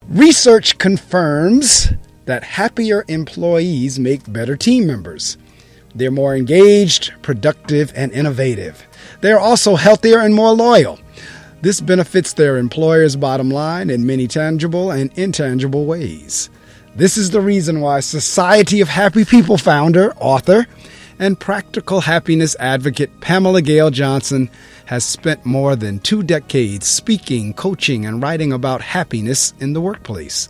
Research confirms that happier employees make better team members. They're more engaged, productive, and innovative. They're also healthier and more loyal. This benefits their employer's bottom line in many tangible and intangible ways. This is the reason why Society of Happy People founder, author, and practical happiness advocate Pamela Gail Johnson has spent more than 2 decades speaking, coaching, and writing about happiness in the workplace.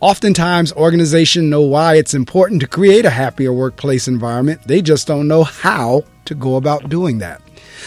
Oftentimes, organizations know why it's important to create a happier workplace environment. They just don't know how to go about doing that.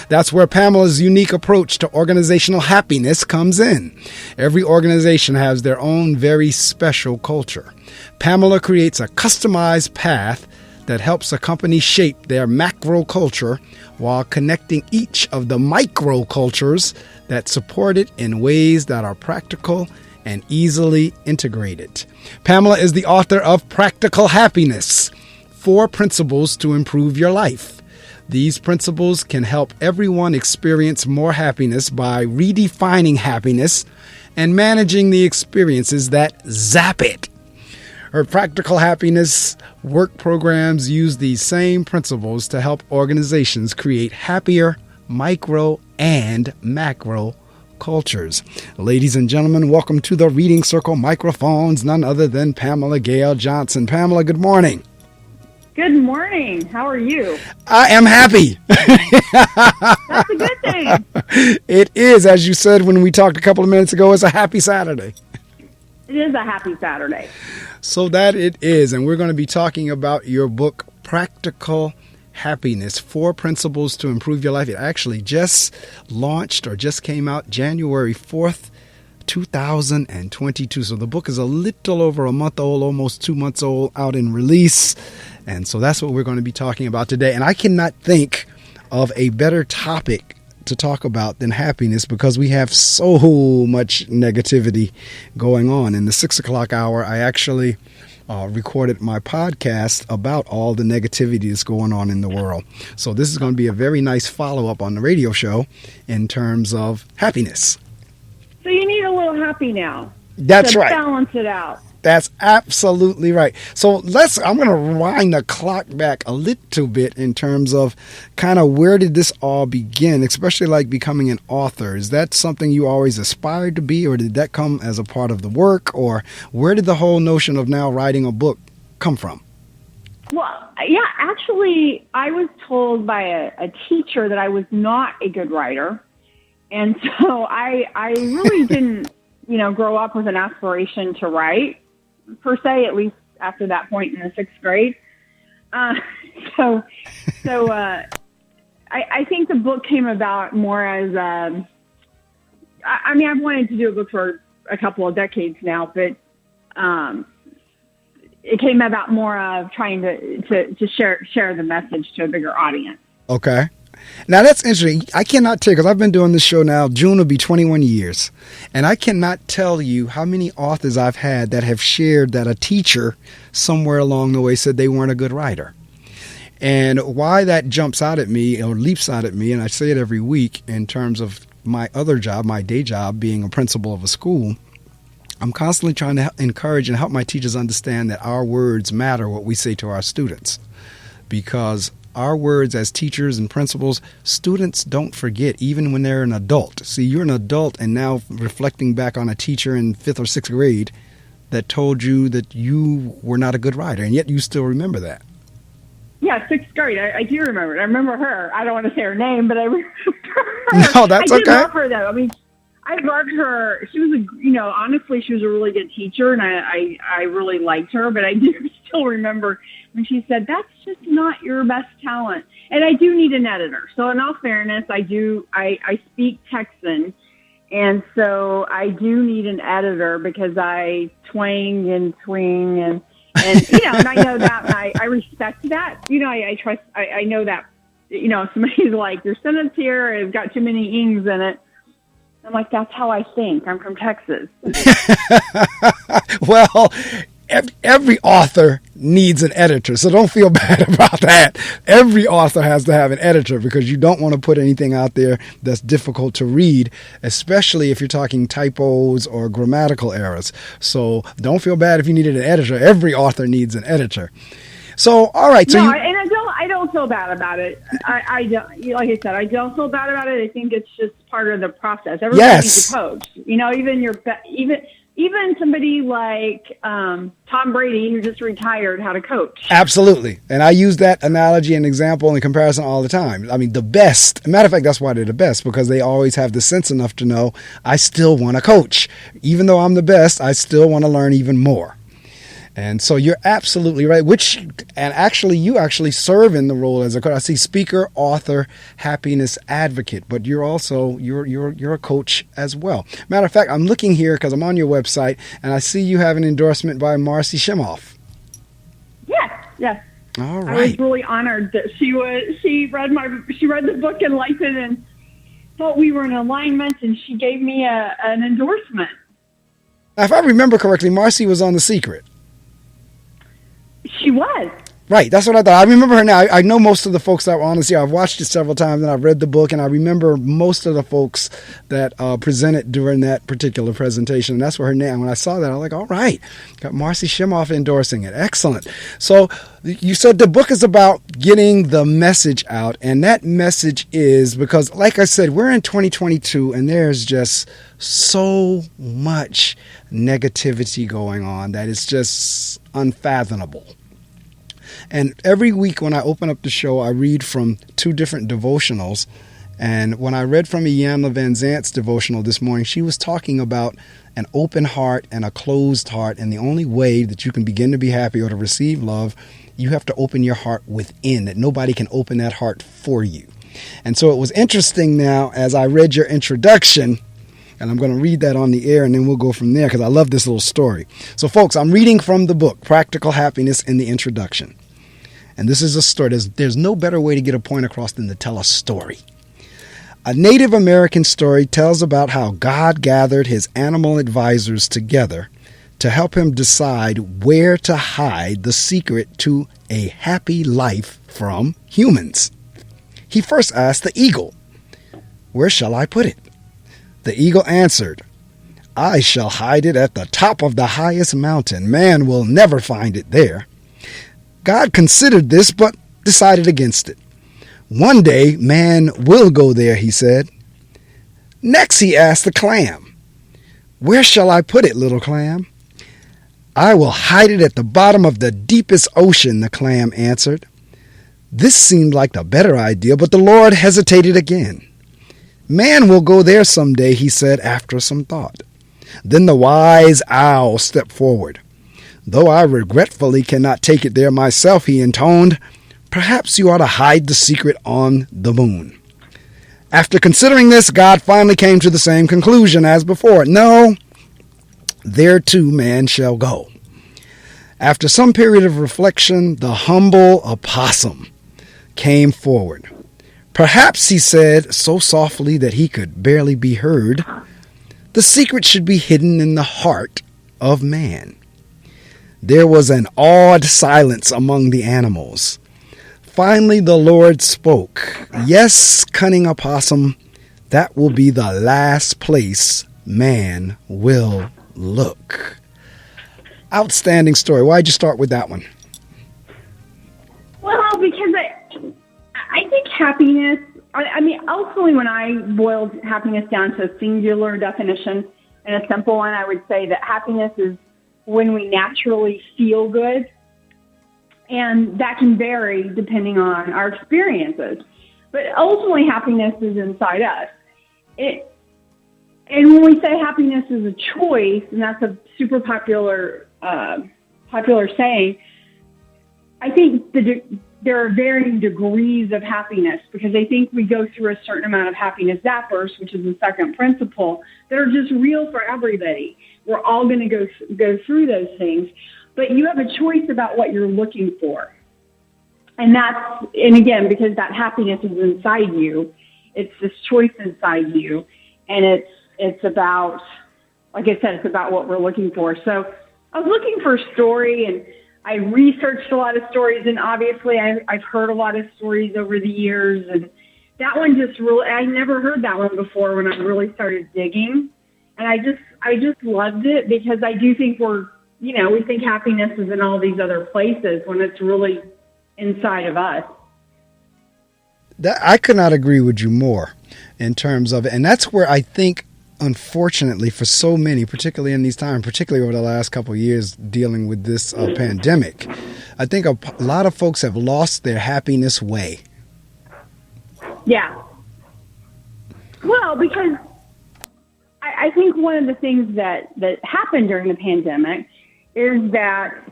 That's where Pamela's unique approach to organizational happiness comes in. Every organization has their own very special culture. Pamela creates a customized path that helps a company shape their macro culture while connecting each of the micro cultures that support it in ways that are practical and easily integrated. Pamela is the author of Practical Happiness: 4 Principles to Improve Your Life. These principles can help everyone experience more happiness by redefining happiness and managing the experiences that zap it. Her Practical Happiness work programs use these same principles to help organizations create happier micro and macro cultures. Ladies and gentlemen, welcome to the Reading Circle microphones, none other than Pamela Gail Johnson. Pamela, good morning. Good morning. How are you? I am happy. That's a good thing. It is, as you said when we talked a couple of minutes ago, it's a happy Saturday. It is a happy Saturday. So that it is, and we're going to be talking about your book, Practical Happiness: 4 Principles to Improve Your Life. It actually just launched or just came out January 4th, 2022. So the book is a little over a month old, almost 2 months old, out in release. And so that's what we're going to be talking about today. And I cannot think of a better topic to talk about than happiness, because we have so much negativity going on. In the 6 o'clock hour, I actually recorded my podcast about all the negativity that's going on in the world. So this is going to be a very nice follow-up on the radio show in terms of happiness. So you need a little happy now. That's right. Balance it out. That's absolutely right. So I'm going to rewind the clock back a little bit in terms of kind of where did this all begin, especially like becoming an author. Is that something you always aspired to be, or did that come as a part of the work, or where did the whole notion of now writing a book come from? Well, yeah, actually, I was told by a teacher that I was not a good writer. And so I really didn't, grow up with an aspiration to write, per se, at least after that point in the 6th grade. So I think the book came about more as, I've wanted to do a book for a couple of decades now, but it came about more of trying to share the message to a bigger audience. Okay. Now, that's interesting. I cannot tell you, because I've been doing this show now, June will be 21 years. And I cannot tell you how many authors I've had that have shared that a teacher somewhere along the way said they weren't a good writer. And why that jumps out at me or leaps out at me, and I say it every week in terms of my other job, my day job, being a principal of a school, I'm constantly trying to encourage and help my teachers understand that our words matter, what we say to our students. Because our words as teachers and principals, students don't forget, even when they're an adult. See, you're an adult and now reflecting back on a teacher in 5th or 6th grade that told you that you were not a good writer, and yet you still remember that. Yeah, 6th grade. I do remember it. I remember her. I don't want to say her name, but I remember her. No, that's okay. I did love her, though. I mean, I loved her. She was honestly, she was a really good teacher, and I really liked her, but I do still remember when she said, that's just not your best talent. And I do need an editor. So in all fairness, I speak Texan. And so I do need an editor because I twang and swing and and I know that, and I respect that. I trust, I know that, somebody's like, your sentence here has got too many ings in it. I'm like, that's how I think. I'm from Texas. Well, every author needs an editor. So don't feel bad about that. Every author has to have an editor because you don't want to put anything out there that's difficult to read, especially if you're talking typos or grammatical errors. So don't feel bad if you needed an editor. Every author needs an editor. So, all right. So no, and I don't feel bad about it. I don't, like I said, I don't feel bad about it. I think it's just part of the process. Everybody needs a coach. You know, even somebody like Tom Brady, who just retired, had a coach. Absolutely. And I use that analogy and example and comparison all the time. I mean, the best, matter of fact, that's why they're the best, because they always have the sense enough to know, I still want a coach. Even though I'm the best, I still want to learn even more. And so you're absolutely right, you actually serve in the role as a coach. I see speaker, author, happiness advocate, but you're also, you're a coach as well. Matter of fact, I'm looking here because I'm on your website and I see you have an endorsement by Marcy Shimoff. Yes. All right. I was really honored that she read the book and liked it and thought we were in alignment, and she gave me an endorsement. Now, if I remember correctly, Marcy was on The Secret. She was. Right, that's what I thought. I remember her now. I know most of the folks that were on this year. I've watched it several times and I've read the book, and I remember most of the folks that presented during that particular presentation. And that's where her name, when I saw that, I was like, all right, got Marcy Shimoff endorsing it. Excellent. So you said the book is about getting the message out, and that message is because, like I said, we're in 2022 and there's just so much negativity going on that is just unfathomable. And every week when I open up the show, I read from two different devotionals. And when I read from Iyanla Van Zant's devotional this morning, she was talking about an open heart and a closed heart. And the only way that you can begin to be happy or to receive love, you have to open your heart within, that nobody can open that heart for you. And so it was interesting now as I read your introduction, and I'm going to read that on the air and then we'll go from there because I love this little story. So folks, I'm reading from the book, Practical Happiness, in the introduction. And this is a story. There's no better way to get a point across than to tell a story. A Native American story tells about how God gathered his animal advisors together to help him decide where to hide the secret to a happy life from humans. He first asked the eagle, "Where shall I put it?" The eagle answered, "I shall hide it at the top of the highest mountain. Man will never find it there." God considered this, but decided against it. "One day, man will go there," he said. Next, he asked the clam, "Where shall I put it, little clam?" "I will hide it at the bottom of the deepest ocean," the clam answered. This seemed like the better idea, but the Lord hesitated again. "Man will go there someday," he said after some thought. Then the wise owl stepped forward. "Though I regretfully cannot take it there myself," he intoned, "perhaps you ought to hide the secret on the moon." After considering this, God finally came to the same conclusion as before. No, there too man shall go. After some period of reflection, the humble opossum came forward. "Perhaps," he said, so softly that he could barely be heard, "the secret should be hidden in the heart of man." There was an awed silence among the animals. Finally, the Lord spoke. "Yes, cunning opossum, that will be the last place man will look." Outstanding story. Why'd you start with that one? Well, because I think happiness, I mean, ultimately when I boiled happiness down to a singular definition and a simple one, I would say that happiness is when we naturally feel good, and that can vary depending on our experiences. But ultimately, happiness is inside us. And when we say happiness is a choice, and that's a super popular saying, I think there are varying degrees of happiness, because I think we go through a certain amount of happiness zappers, which is the second principle, that are just real for everybody. We're all going to go through those things, but you have a choice about what you're looking for. And again, because that happiness is inside you, it's this choice inside you, and it's about, like I said, it's about what we're looking for. So I was looking for a story, and I researched a lot of stories, and obviously I've heard a lot of stories over the years, and that one just really, I never heard that one before when I really started digging. And I just loved it, because I do think we think happiness is in all these other places when it's really inside of us. I could not agree with you more in terms of it. And that's where I think, unfortunately, for so many, particularly in these times, particularly over the last couple of years dealing with this pandemic, I think a lot of folks have lost their happiness way. Yeah. Well, because I think one of the things that happened during the pandemic is that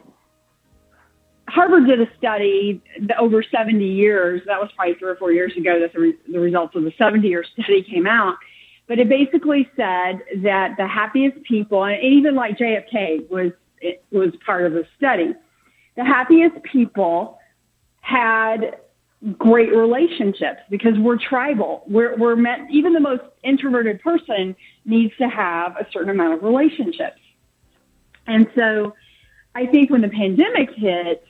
Harvard did a study over 70 years. That was probably 3 or 4 years ago that the results of the 70-year study came out. But it basically said that the happiest people, and even like JFK was part of the study, the happiest people had great relationships, because we're tribal. We're meant, even the most introverted person needs to have a certain amount of relationships. And so I think when the pandemic hit,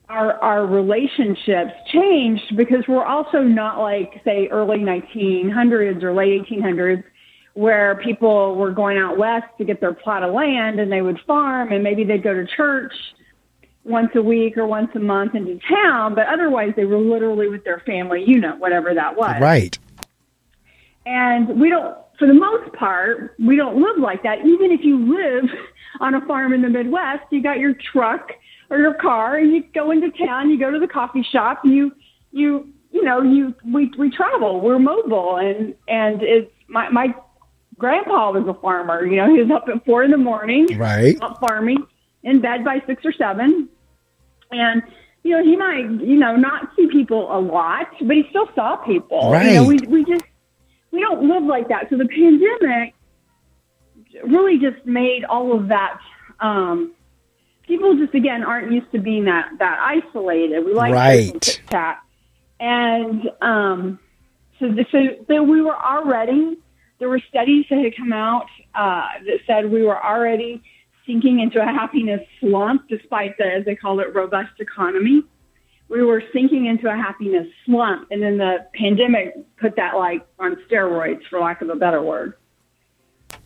our relationships changed, because we're also not like, say, early 1900s or late 1800s, where people were going out west to get their plot of land and they would farm, and maybe they'd go to church once a week or once a month into town, but otherwise they were literally with their family, whatever that was. Right. And for the most part, we don't live like that. Even if you live on a farm in the Midwest, you got your truck or your car, and you go into town, you go to the coffee shop, we travel, we're mobile, and it's my grandpa was a farmer. He was up at 4 a.m, right, up farming, in bed by 6 or 7, and he might not see people a lot, but he still saw people. Right. We don't live like that. So the pandemic really just made all of that. People just, again, aren't used to being that isolated. We like right. chat. And so we were already, there were studies that had come out that said we were already sinking into a happiness slump, despite the, as they call it, robust economy. We were sinking into a happiness slump. And then the pandemic put that like on steroids, for lack of a better word.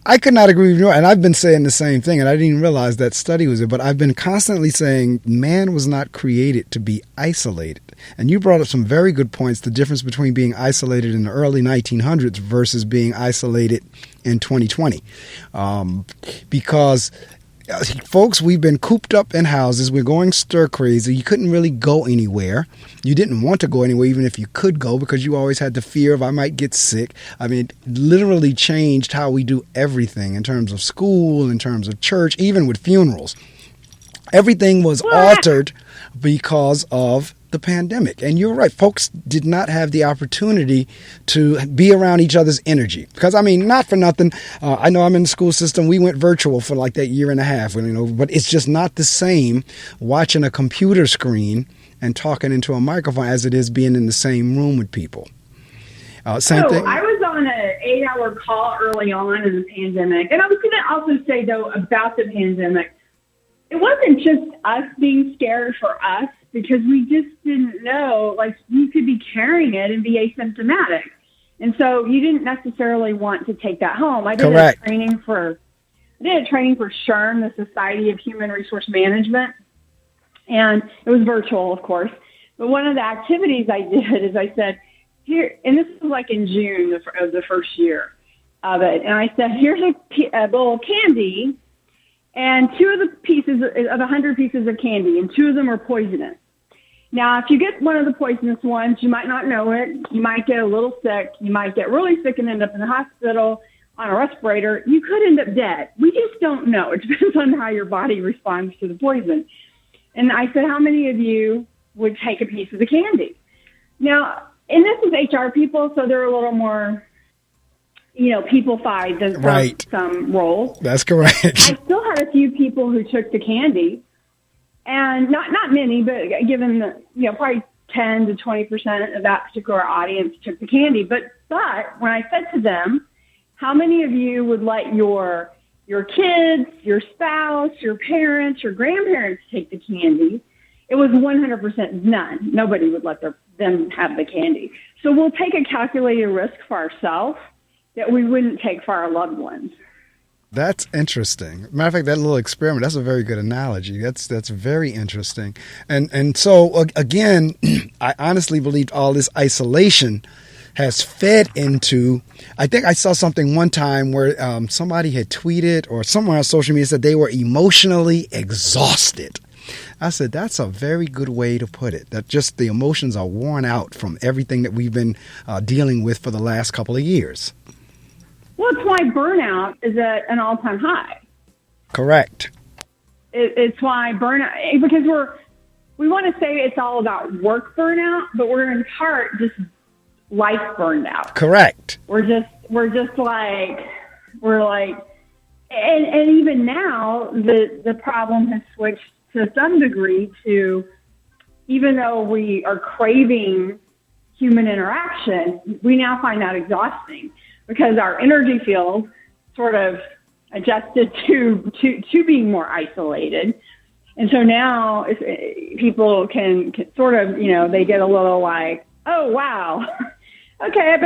I could not agree with you. And I've been saying the same thing, and I didn't even realize that study was it, but I've been constantly saying man was not created to be isolated. And you brought up some very good points, the difference between being isolated in the early 1900s versus being isolated in 2020. Because folks, we've been cooped up in houses. We're going stir crazy. You couldn't really go anywhere. You didn't want to go anywhere, even if you could go, because you always had the fear of I might get sick. I mean, it literally changed how we do everything in terms of school, in terms of church, even with funerals. Everything was altered because of the pandemic. And you're right. Folks did not have the opportunity to be around each other's energy. Because, I mean, not for nothing. I know I'm in the school system. We went virtual for like that year and a half, but it's just not the same watching a computer screen and talking into a microphone as it is being in the same room with people. Same thing. I was on an 8-hour call early on in the pandemic. And I was going to also say, though, about the pandemic, it wasn't just us being scared for us, because we just didn't know, like, you could be carrying it and be asymptomatic. And so you didn't necessarily want to take that home. I did a training for SHRM, the Society of Human Resource Management, and it was virtual, of course. But one of the activities I did is I said, here, and this was like in June of the first year of it, and I said, here's a bowl of candy, and 2 of the pieces of 100 pieces of candy, and 2 of them are poisonous. Now, if you get one of the poisonous ones, you might not know it. You might get a little sick. You might get really sick and end up in the hospital on a respirator. You could end up dead. We just don't know. It depends on how your body responds to the poison. And I said, how many of you would take a piece of the candy? Now, and this is HR people, so they're a little more, people-fied than some roles. That's correct. I still had a few people who took the candy. And not many, but given probably 10 to 20% of that particular audience took the candy. But when I said to them, how many of you would let your your kids, your spouse, your parents, your grandparents take the candy. It was 100% none. Nobody would let them have the candy. So we'll take a calculated risk for ourselves that we wouldn't take for our loved ones. That's interesting. Matter of fact, that little experiment, that's a very good analogy. That's very interesting. And so, again, I honestly believe all this isolation has fed into, I think I saw something one time where somebody had tweeted or somewhere on social media said they were emotionally exhausted. I said, that's a very good way to put it, that just the emotions are worn out from everything that we've been dealing with for the last couple of years. Well, it's why burnout is at an all-time high. Correct. It's why burnout, because we want to say it's all about work burnout, but we're in part just life burned out. Correct. We're like, and even now the problem has switched to some degree to, even though we are craving human interaction, we now find that exhausting because our energy field sort of adjusted to being more isolated. And so now if people can sort of, they get a little like, oh, wow. Okay,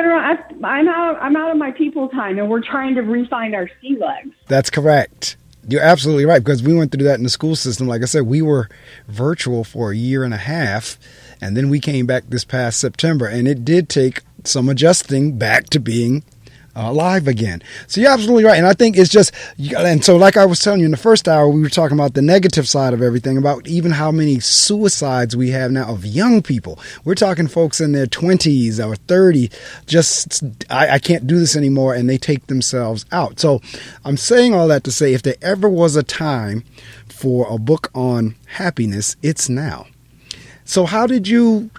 I'm out of my people time, and we're trying to re-find our sea legs. That's correct. You're absolutely right, because we went through that in the school system. Like I said, we were virtual for a year and a half, and then we came back this past September, and it did take some adjusting back to being live again. So you're absolutely right. And I think it's just, and so like I was telling you in the first hour, we were talking about the negative side of everything, about even how many suicides we have now of young people. We're talking folks in their 20s or 30, just, I can't do this anymore, and they take themselves out. So I'm saying all that to say, if there ever was a time for a book on happiness, it's now. So how did you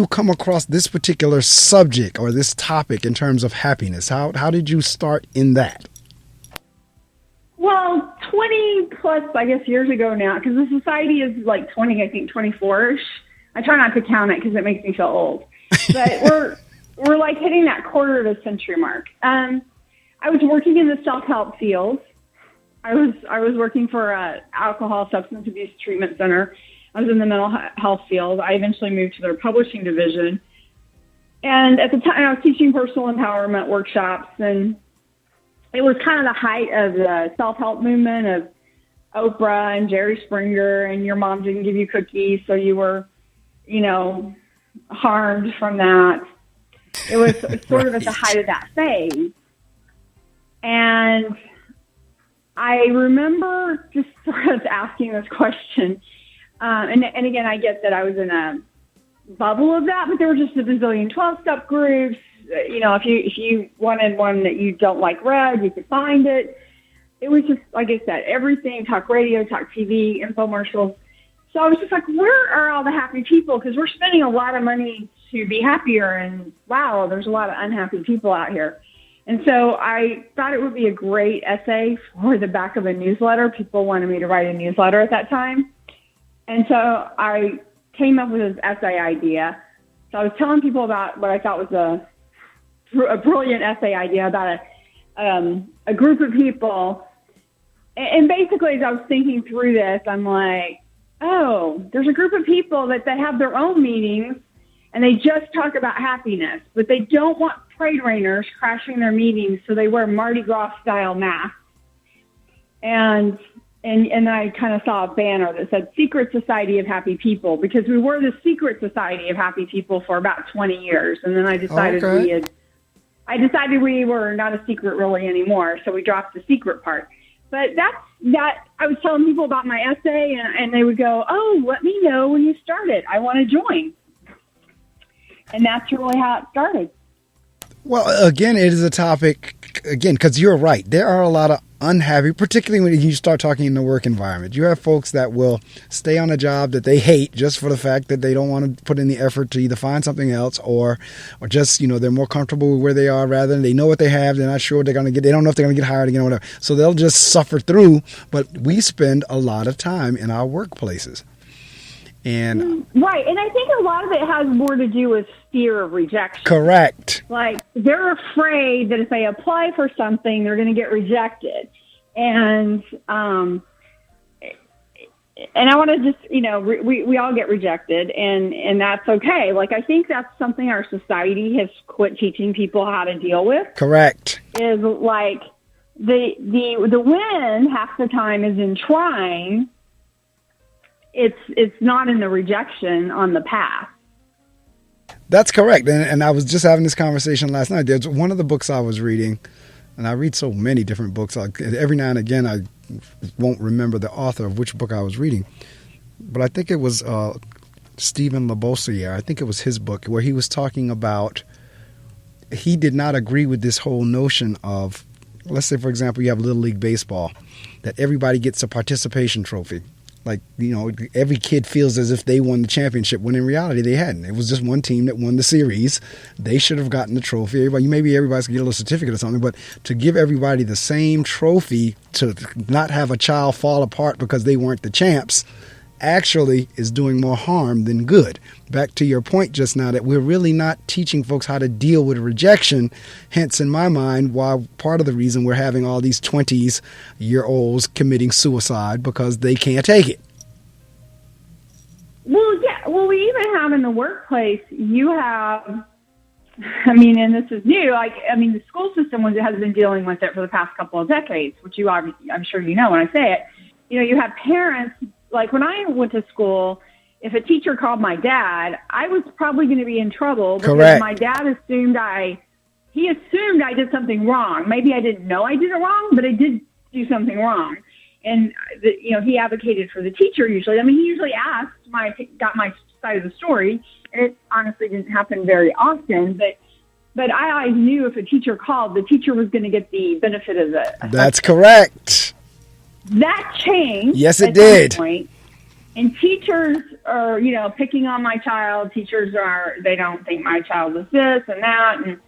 come across this particular subject or this topic in terms of happiness? How did you start in that? Well, 20 plus, I guess, years ago now, because the society is like 24-ish. I try not to count it because it makes me feel old. But we're like hitting that quarter of a century mark. I was working in the self-help field. I was working for an alcohol substance abuse treatment center. I was in the mental health field. I eventually moved to their publishing division. And at the time, I was teaching personal empowerment workshops, and it was kind of the height of the self-help movement of Oprah and Jerry Springer, and your mom didn't give you cookies, so you were, harmed from that. It was sort of at the height of that phase. And I remember just sort of asking this question. And again, I get that I was in a bubble of that, but there were just a bazillion 12-step groups. If you wanted one that you don't like read, you could find it. It was just, like I said, everything, talk radio, talk TV, infomercials. So I was just like, where are all the happy people? Because we're spending a lot of money to be happier, and wow, there's a lot of unhappy people out here. And so I thought it would be a great essay for the back of a newsletter. People wanted me to write a newsletter at that time. And so I came up with this essay idea. So I was telling people about what I thought was a brilliant essay idea about a group of people. And basically, as I was thinking through this, I'm like, oh, there's a group of people that they have their own meetings, and they just talk about happiness, but they don't want parade rainers crashing their meetings, so they wear Mardi Gras style masks. And I kind of saw a banner that said Secret Society of Happy People, because we were the Secret Society of Happy People for about 20 years. And then I decided we were not a secret really anymore. So we dropped the secret part. But I was telling people about my essay, and they would go, oh, let me know when you start it. I want to join. And that's really how it started. Well, again, it is a topic, because you're right. There are a lot of unhappy, particularly when you start talking in the work environment. You have folks that will stay on a job that they hate just for the fact that they don't want to put in the effort to either find something else or just, they're more comfortable with where they are, rather than they know what they have. They're not sure they don't know if they're going to get hired again or whatever. So they'll just suffer through. But we spend a lot of time in our workplaces. And right. And I think a lot of it has more to do with fear of rejection. Correct. Like, they're afraid that if they apply for something, they're going to get rejected. And I want to just, we all get rejected, and that's okay. Like, I think that's something our society has quit teaching people how to deal with. Correct. Is like the win half the time is in trying. It's not in the rejection on the path. That's correct. And I was just having this conversation last night. There's one of the books I was reading, and I read so many different books. Every now and again, I won't remember the author of which book I was reading, but I think it was Stephen Labossiere. I think it was his book where he was talking about, he did not agree with this whole notion of, let's say, for example, you have Little League Baseball, that everybody gets a participation trophy. Like, every kid feels as if they won the championship, when in reality they hadn't. It was just one team that won the series. They should have gotten the trophy. Maybe everybody's going to get a little certificate or something, but to give everybody the same trophy, to not have a child fall apart because they weren't the champs, actually is doing more harm than good. Back to your point just now, that we're really not teaching folks how to deal with rejection. Hence, in my mind, why part of the reason we're having all these 20-year-olds committing suicide, because they can't take it. Well, yeah. Well, we even have in the workplace, you have, and this is new, the school system has been dealing with it for the past couple of decades, which I'm sure you know when I say it. You have parents, like when I went to school, if a teacher called my dad, I was probably going to be in trouble because Correct. My dad assumed I did something wrong. Maybe I didn't know I did it wrong, but I did do something wrong. And, he advocated for the teacher usually. He usually got my side of the story. And it honestly didn't happen very often, but I always knew if a teacher called, the teacher was going to get the benefit of the. That's correct. That changed. Yes, it did. Point. And teachers are, picking on my child. Teachers they don't think my child is this and that.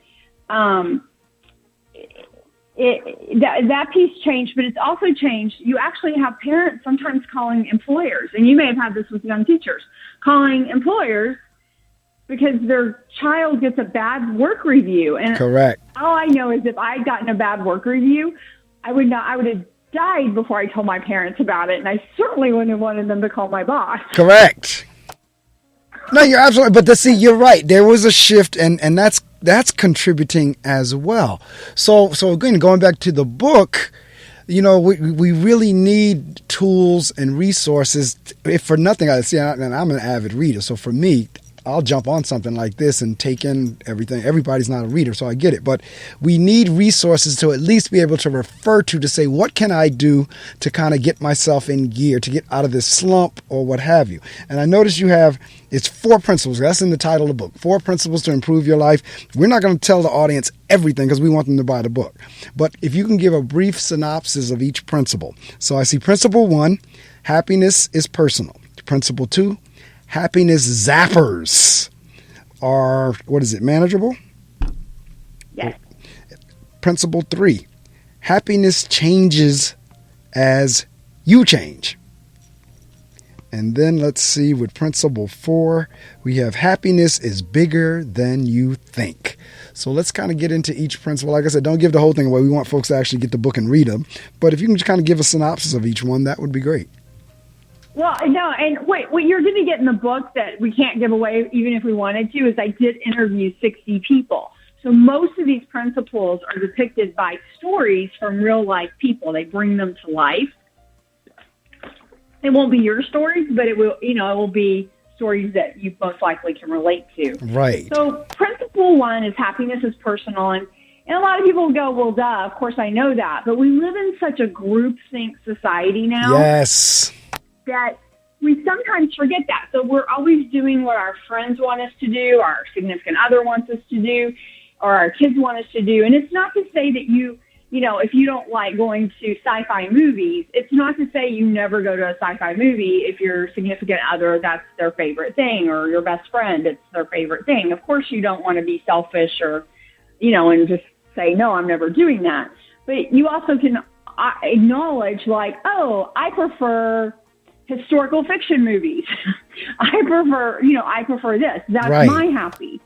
And that piece changed, but it's also changed. You actually have parents sometimes calling employers, and you may have had this with young teachers, calling employers because their child gets a bad work review. And correct. All I know is if I'd gotten a bad work review, I would have died before I told my parents about it, and I certainly wouldn't have wanted them to call my boss. Correct. No, you're absolutely. But you're right. There was a shift, and that's contributing as well. So again, going back to the book, we really need tools and resources. If for nothing, and I'm an avid reader, so for me, I'll jump on something like this and take in everything. Everybody's not a reader, so I get it. But we need resources to at least be able to refer to say, what can I do to kind of get myself in gear, to get out of this slump or what have you. And I notice it's 4 principles. That's in the title of the book, 4 principles to improve your life. We're not going to tell the audience everything because we want them to buy the book. But if you can give a brief synopsis of each principle. So I see principle 1, happiness is personal. Principle 2, happiness zappers are, manageable? Yes. Principle 3, happiness changes as you change. And then let's see, with principle 4, we have happiness is bigger than you think. So let's kind of get into each principle. Like I said, don't give the whole thing away. We want folks to actually get the book and read them. But if you can just kind of give a synopsis of each one, that would be great. Well, no, and wait, what you're going to get in the book that we can't give away even if we wanted to is I did interview 60 people. So most of these principles are depicted by stories from real life people. They bring them to life. It won't be your stories, but it will be stories that you most likely can relate to. Right. So principle 1 is happiness is personal. And a lot of people go, well, duh, of course I know that. But we live in such a groupthink society now. Yes. That we sometimes forget that. So we're always doing what our friends want us to do, our significant other wants us to do, or our kids want us to do. And it's not to say that if you don't like going to sci-fi movies, it's not to say you never go to a sci-fi movie if your significant other, that's their favorite thing, or your best friend, it's their favorite thing. Of course, you don't want to be selfish or, and just say, no, I'm never doing that. But you also can acknowledge I prefer historical fiction movies. I prefer this. That's right. My happy.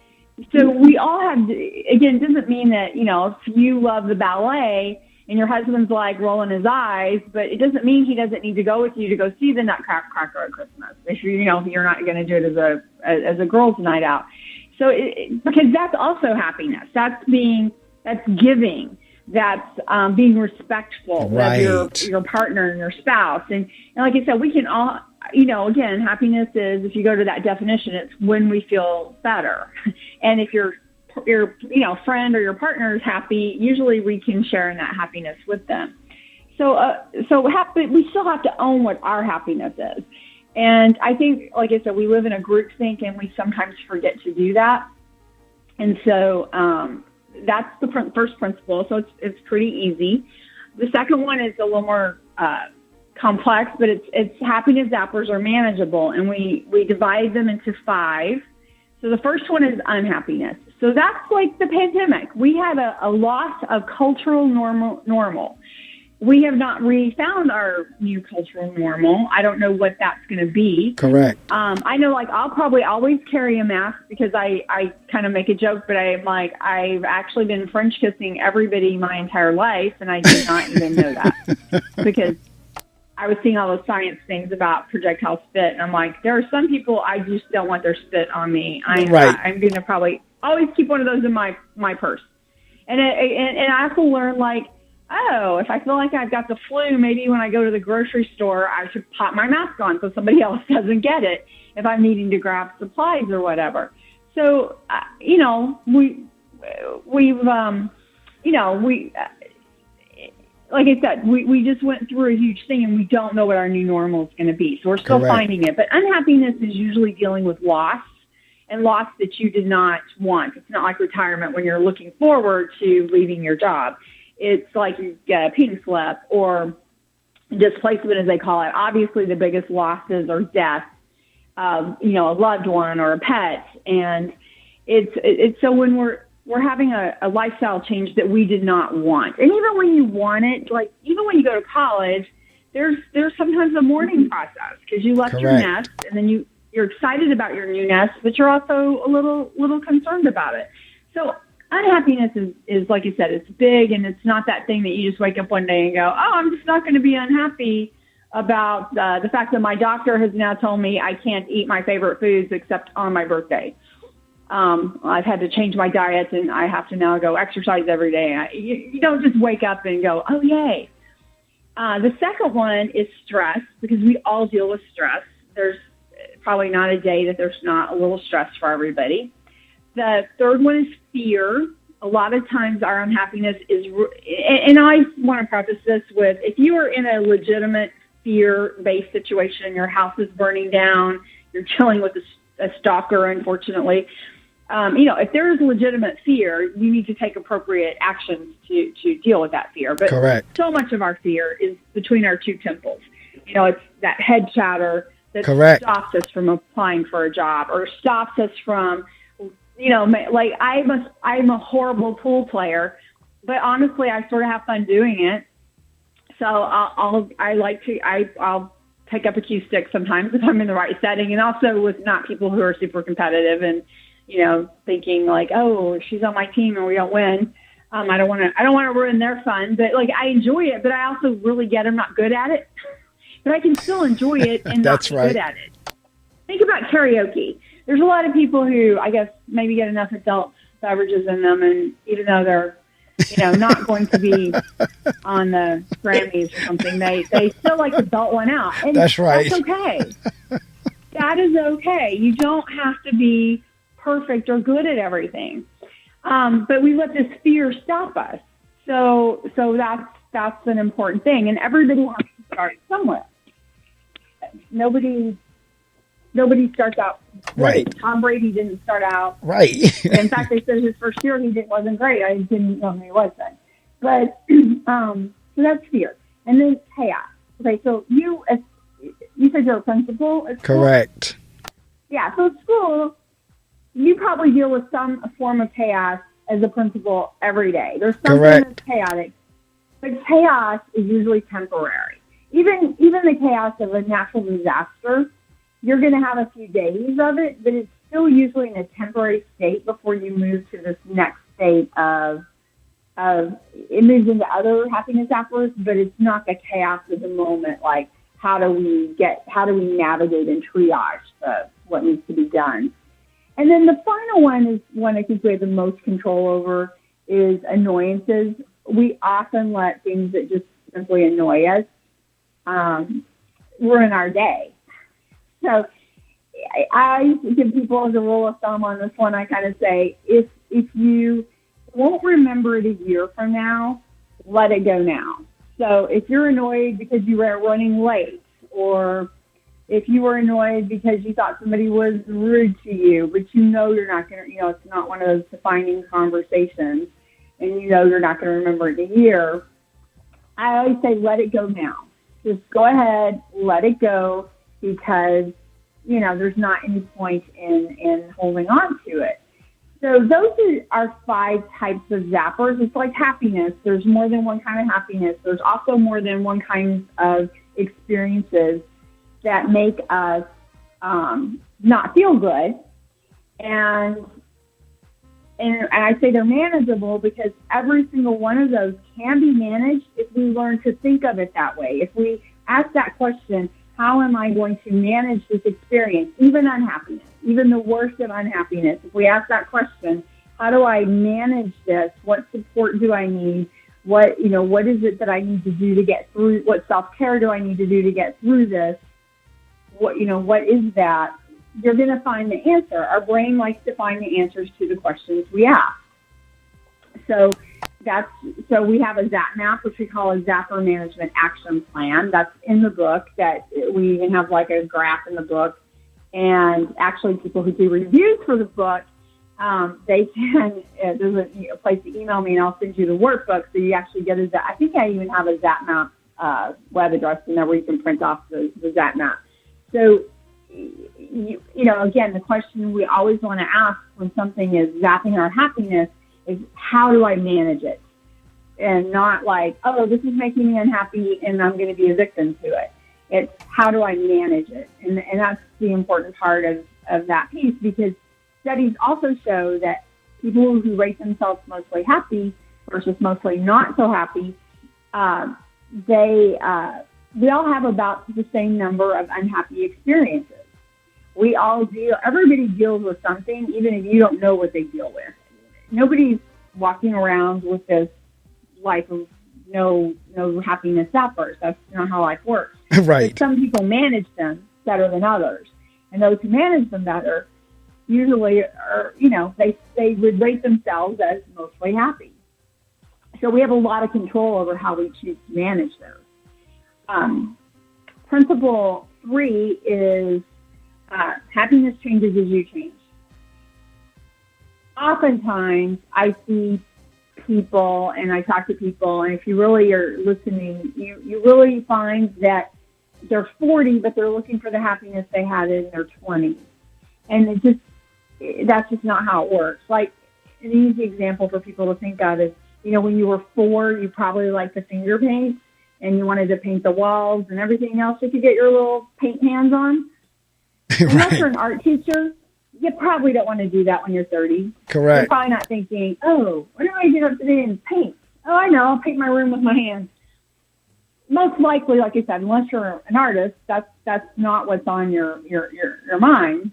So we all have, again, it doesn't mean that, if you love the ballet and your husband's like rolling his eyes, but it doesn't mean he doesn't need to go with you to go see the Nutcracker at Christmas. If you're not going to do it as a girls' night out. So, because that's also happiness. That's giving. That's being respectful of your partner and your spouse. And like I said, we can all, again, happiness is, if you go to that definition, it's when we feel better. And if your friend or your partner is happy, usually we can share in that happiness with them. So we still have to own what our happiness is. And I think, like I said, we live in a groupthink and we sometimes forget to do that. And so that's the first principle. So it's pretty easy. The second one is a little more complex, but it's happiness zappers are manageable, and we divide them into 5. So the first one is unhappiness. So that's like the pandemic. We had a loss of cultural normal. We have not really found our new cultural normal. I don't know what that's going to be. Correct. I know, like, I'll probably always carry a mask because I kind of make a joke, but I'm like, I've actually been French kissing everybody my entire life, and I did not even know that because I was seeing all those science things about projectile spit, and I'm like, there are some people I just don't want their spit on me. I'm going to probably always keep one of those in my purse. And I also learned, like, oh, if I feel like I've got the flu, maybe when I go to the grocery store, I should pop my mask on so somebody else doesn't get it if I'm needing to grab supplies or whatever. So, like I said, we just went through a huge thing, and we don't know what our new normal is going to be. So we're still finding it. But unhappiness is usually dealing with loss, and loss that you did not want. It's not like retirement when you're looking forward to leaving your job. It's like you get a pink slip or displacement, as they call it. Obviously, the biggest losses are death, a loved one or a pet. And it's so when we're having a lifestyle change that we did not want. And even when you want it, like even when you go to college, there's sometimes a mourning process because you left your nest, and then you're excited about your new nest, but you're also a little concerned about it. So unhappiness is, like you said, it's big, and it's not that thing that you just wake up one day and go, oh, I'm just not going to be unhappy about the fact that my doctor has now told me I can't eat my favorite foods except on my birthday. I've had to change my diet, and I have to now go exercise every day. You don't just wake up and go, oh, yay. The second one is stress, because we all deal with stress. There's probably not a day that there's not a little stress for everybody. The third one is fear. A lot of times our unhappiness is, and I want to preface this with, if you are in a legitimate fear-based situation, your house is burning down, you're chilling with a stalker, unfortunately, if there is legitimate fear, you need to take appropriate actions to deal with that fear. But so much of our fear is between our two temples. It's that head chatter that stops us from applying for a job, or stops us from, like I'm a horrible pool player, but honestly, I sort of have fun doing it. So I'll pick up a cue stick sometimes if I'm in the right setting, and also with not people who are super competitive and, thinking like, oh, she's on my team and we don't win. I don't want to ruin their fun, but like I enjoy it, but I also really get I'm not good at it, but I can still enjoy it and not be good at it. Think about karaoke. There's a lot of people who, I guess, maybe get enough adult beverages in them, and even though they're, not going to be on the Grammys or something, they still like to belt one out. And that's right. That's okay. That is okay. You don't have to be perfect or good at everything. But we let this fear stop us. So that's an important thing. And everybody has to start somewhere. Nobody starts out great. Right. Tom Brady didn't start out right. In fact, they said his first year wasn't great. I didn't know who he was then. But so that's fear, and then chaos. Okay, so you said you're a principal at school? Correct. Yeah. So at school, you probably deal with some form of chaos as a principal every day. There's something that's chaotic, but chaos is usually temporary. Even the chaos of a natural disaster, you're going to have a few days of it, but it's still usually in a temporary state before you move to this next state of it moves into other happiness zappers, but it's not the chaos of the moment. Like, how do we navigate and triage what needs to be done? And then the final one is one I think we have the most control over is annoyances. We often let things that just simply annoy us ruin our day. So I give people as a rule of thumb on this one, I kind of say, if you won't remember it a year from now, let it go now. So if you're annoyed because you were running late, or if you were annoyed because you thought somebody was rude to you, but you're not going to, it's not one of those defining conversations, and you're not going to remember it in a year, I always say let it go now. Just go ahead, let it go, because, there's not any point in holding on to it. So those are 5 types of zappers. It's like happiness. There's more than one kind of happiness. There's also more than one kind of experiences that make us not feel good. And I say they're manageable because every single one of those can be managed if we learn to think of it that way. If we ask that question, how am I going to manage this experience, even unhappiness, even the worst of unhappiness? If we ask that question, how do I manage this? What support do I need? What is it that I need to do to get through? What self-care do I need to do to get through this? What is that? You're going to find the answer. Our brain likes to find the answers to the questions we ask. So we have a ZAP map, which we call a Zapper Management Action Plan. That's in the book. That we even have like a graph in the book. And actually, people who do reviews for the book, they can. There's a place to email me, and I'll send you the workbook so you actually get a ZAP. I think I even have a ZAP map web address in there where you can print off the ZAP map. So, again, the question we always want to ask when something is zapping our happiness is, how do I manage it? And not like, oh, this is making me unhappy and I'm going to be a victim to it. It's, how do I manage it? And that's the important part of that piece, because studies also show that people who rate themselves mostly happy versus mostly not so happy, we all have about the same number of unhappy experiences. Everybody deals with something, even if you don't know what they deal with. Nobody's walking around with this life of no happiness zappers. That's not how life works. Right. But some people manage them better than others. And those who manage them better usually are, they would rate themselves as mostly happy. So we have a lot of control over how we choose to manage those. Principle 3 is happiness changes as you change. Oftentimes, I see people and I talk to people, and if you really are listening, you really find that they're 40, but they're looking for the happiness they had in their 20s. And that's just not how it works. Like, an easy example for people to think of is, when you were 4, you probably liked the finger paint, and you wanted to paint the walls and everything else you could get your little paint hands on. Unless you're an art teacher, you probably don't want to do that when you're 30. Correct. You're probably not thinking, oh, what do I get up today and paint? Oh, I know, I'll paint my room with my hands. Most likely, like I said, unless you're an artist, that's not what's on your mind.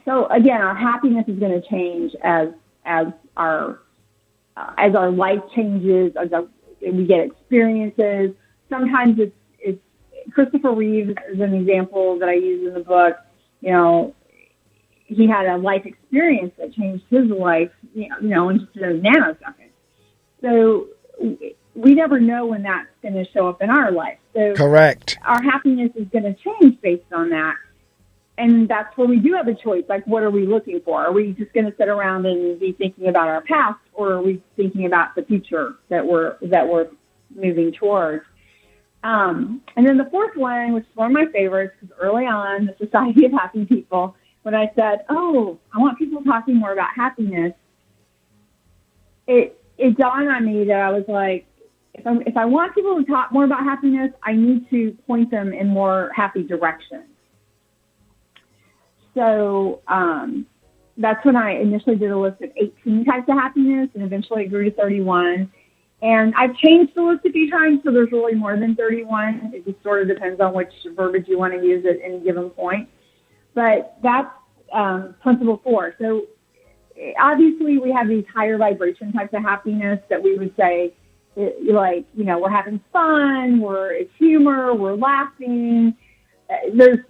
So again, our happiness is going to change as our life changes, we get experiences. Sometimes it's Christopher Reeves is an example that I use in the book. He had a life experience that changed his life, in just a nanosecond. So we never know when that's going to show up in our life. So correct. Our happiness is going to change based on that. And that's where we do have a choice. Like, what are we looking for? Are we just going to sit around and be thinking about our past, or are we thinking about the future that we're moving towards? And then the fourth one, which is one of my favorites, because early on, the Society of Happy People, when I said, oh, I want people talking more about happiness, it dawned on me that I was like, if I want people to talk more about happiness, I need to point them in more happy directions. So that's when I initially did a list of 18 types of happiness, and eventually it grew to 31. And I've changed the list a few times, so there's really more than 31. It just sort of depends on which verbiage you want to use at any given point. But that's principle 4. So obviously we have these higher vibration types of happiness that we would say, like, you know, we're having fun, it's humor, we're laughing. There's,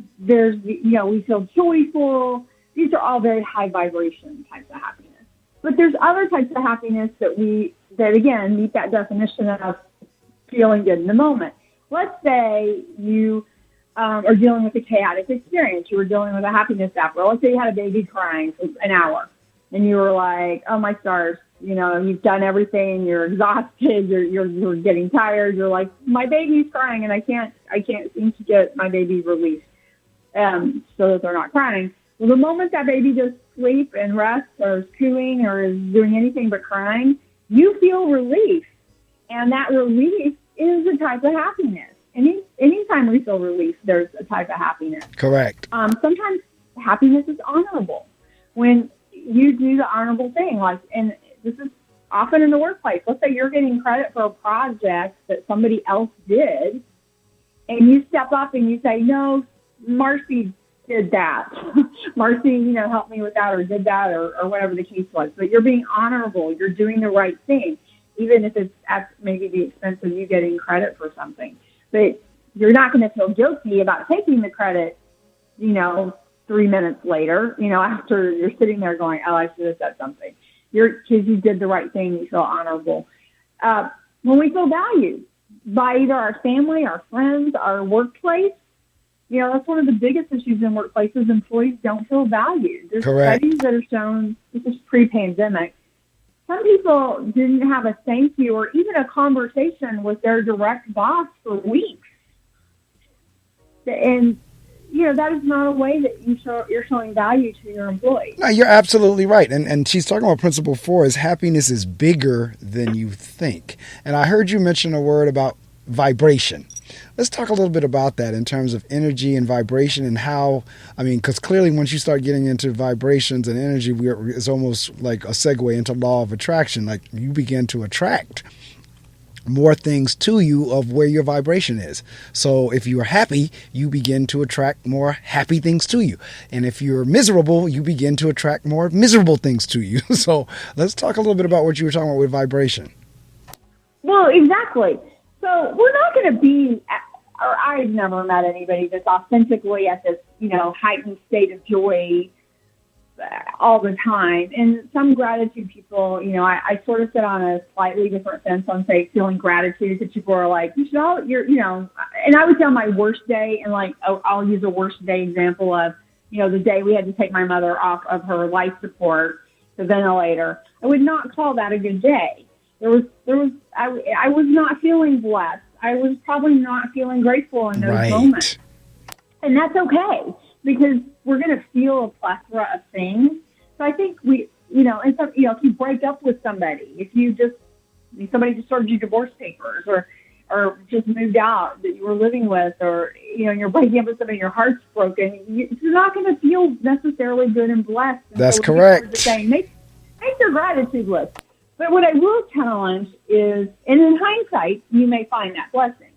you know, we feel joyful. These are all very high vibration types of happiness. But there's other types of happiness that again meet that definition of feeling good in the moment. Let's say you are dealing with a chaotic experience. You were dealing with a happiness after. Let's say you had a baby crying for an hour, and you were like, "Oh my stars!" You know, you've done everything. You're exhausted. You're getting tired. You're like, "My baby's crying, and I can't seem to get my baby released so that they're not crying." Well, the moment that baby just sleep and rest or is cooing or is doing anything but crying, you feel relief. And that relief is a type of happiness. Anytime we feel relief, there's a type of happiness. Correct. Sometimes happiness is honorable. When you do the honorable thing, like, and this is often in the workplace. Let's say you're getting credit for a project that somebody else did, and you step up and you say, "No, Marcy did that." Marcy, you know, helped me with that or did that or whatever the case was. But you're being honorable. You're doing the right thing, even if it's at maybe the expense of you getting credit for something. But you're not going to feel guilty about taking the credit, you know, 3 minutes later, you know, after you're sitting there going, "Oh, I should have said something." Because you did the right thing, you feel honorable. When we feel valued by either our family, our friends, our workplace, you know, that's one of the biggest issues in workplaces. Employees don't feel valued. There's Correct. Studies that are shown, this is pre-pandemic, some people didn't have a thank you or even a conversation with their direct boss for weeks. And, you know, that is not a way that you're showing value to your employees. No, you're absolutely right. And she's talking about principle 4 is happiness is bigger than you think. And I heard you mention a word about vibration. Let's talk a little bit about that in terms of energy and vibration and how, I mean, because clearly once you start getting into vibrations and energy, it's almost like a segue into law of attraction. Like you begin to attract more things to you of where your vibration is. So if you're happy, you begin to attract more happy things to you. And if you're miserable, you begin to attract more miserable things to you. So let's talk a little bit about what you were talking about with vibration. Well, exactly. So we're not going to be, or I've never met anybody that's authentically at this, you know, heightened state of joy all the time. And some gratitude people, you know, I sort of sit on a slightly different fence on, say, feeling gratitude, that people are like, you know, and I would say on my worst day, and like, I'll use a worst day example of, you know, the day we had to take my mother off of her life support, the ventilator. I would not call that a good day. I was not feeling blessed. I was probably not feeling grateful in those moments. And that's okay, because we're going to feel a plethora of things. So I think we, you know, and so, you know, if you break up with somebody, if somebody just served you divorce papers or just moved out that you were living with, or, you know, you're breaking up with somebody, your heart's broken, you're not going to feel necessarily good and blessed. And that's so correct. Saying, make your gratitude list. But what I will challenge is, and in hindsight, you may find that blessing.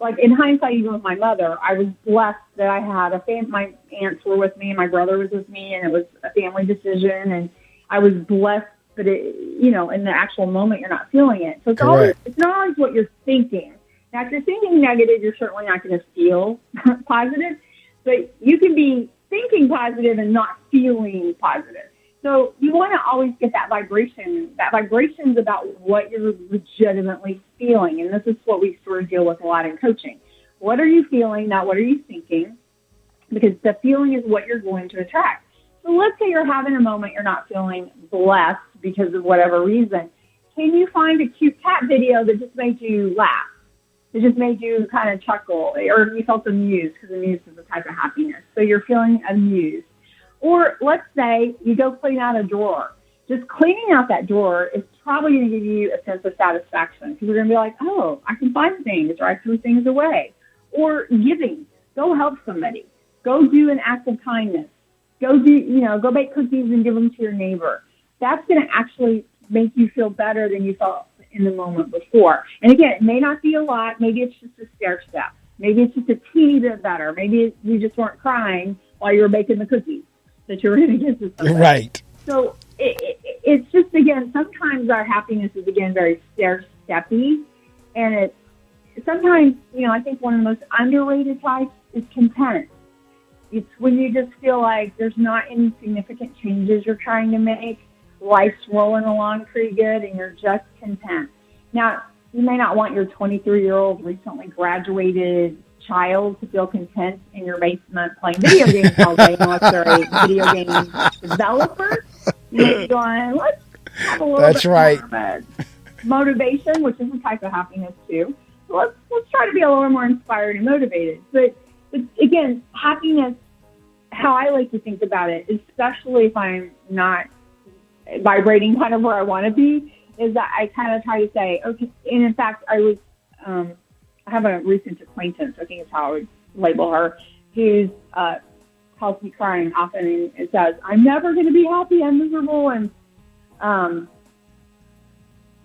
Like in hindsight, even with my mother, I was blessed that I had my aunts were with me and my brother was with me, and it was a family decision, and I was blessed. But you know, in the actual moment, you're not feeling it. So it's not always what you're thinking. Now, if you're thinking negative, you're certainly not going to feel positive. But you can be thinking positive and not feeling positive. So you want to always get that vibration. That vibration is about what you're legitimately feeling. And this is what we sort of deal with a lot in coaching. What are you feeling, not what are you thinking? Because the feeling is what you're going to attract. So let's say you're having a moment you're not feeling blessed because of whatever reason. Can you find a cute cat video that just made you laugh? It just made you kind of chuckle, or you felt amused, because amused is a type of happiness. So you're feeling amused. Or let's say you go clean out a drawer. Just cleaning out that drawer is probably going to give you a sense of satisfaction, because you're going to be like, oh, I can find things, or I threw things away. Or giving. Go help somebody. Go do an act of kindness. go bake cookies and give them to your neighbor. That's going to actually make you feel better than you felt in the moment before. And again, it may not be a lot. Maybe it's just a stair step. Maybe it's just a teeny bit better. Maybe you just weren't crying while you were baking the cookies that you were going to give to somebody. Right. So it's just, again, sometimes our happiness is, again, very stair-steppy. And it's sometimes, I think one of the most underrated types is content. It's when you just feel like there's not any significant changes you're trying to make. Life's rolling along pretty good, and you're just content. Now, you may not want your 23-year-old recently graduated child to feel content in your basement playing video games all day unless they're a video game developer. You may be going, let's have a little That's bit right. more of a motivation, which is a type of happiness too. So let's try to be a little more inspired and motivated. But again, happiness, how I like to think about it, especially if I'm not vibrating kind of where I want to be, is that I kind of try to say, okay, and in fact, I have a recent acquaintance, I think is how I would label her, who's calls me crying often and says, I'm never going to be happy, I'm miserable, and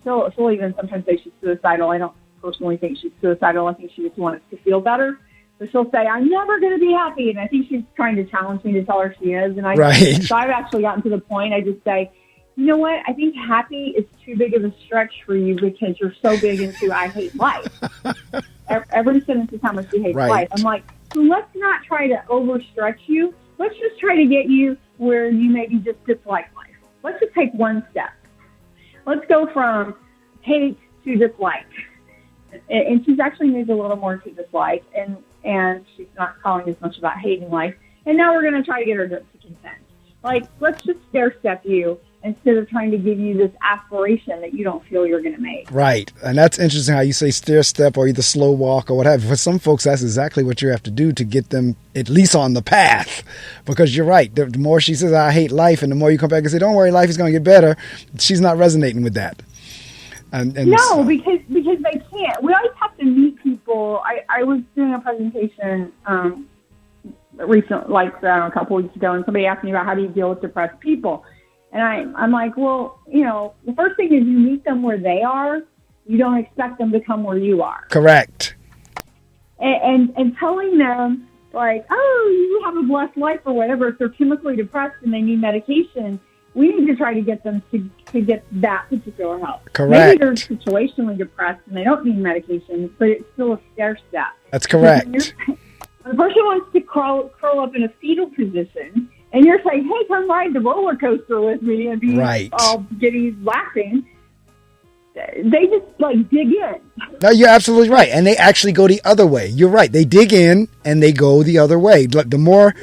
she'll even sometimes say she's suicidal. I don't personally think she's suicidal. I think she just wants to feel better. So she'll say, I'm never going to be happy, and I think she's trying to challenge me to tell her she is. And So I've actually gotten to the point, I just say, you know what? I think happy is too big of a stretch for you because you're so big into I hate life. Every sentence is how much you hate life. I'm like, so let's not try to overstretch you. Let's just try to get you where you maybe just dislike life. Let's just take one step. Let's go from hate to dislike. And she's actually moved a little more to dislike, and she's not calling as much about hating life. And now we're going to try to get her to content. Like, let's just stair step you instead of trying to give you this aspiration that you don't feel you're going to make. Right. And that's interesting how you say stair step or either slow walk or what have you. For some folks, that's exactly what you have to do to get them at least on the path. Because you're right. The more she says, I hate life, and the more you come back and say, don't worry, life is going to get better, she's not resonating with that. No, because they can't. We always have to meet people. I was doing a presentation recently, a couple weeks ago, and somebody asked me about how do you deal with depressed people. And I'm like, well, the first thing is you meet them where they are. You don't expect them to come where you are. Correct. And telling them, like, oh, you have a blessed life or whatever, if they're chemically depressed and they need medication, we need to try to get them to get that particular help. Correct. Maybe they're situationally depressed and they don't need medication, but it's still a stair step. That's correct. The person wants to curl up in a fetal position, and you're saying, hey, come ride the roller coaster with me and be all giddy laughing. They just, dig in. No, you're absolutely right. And they actually go the other way. You're right. They dig in, and they go the other way. The more...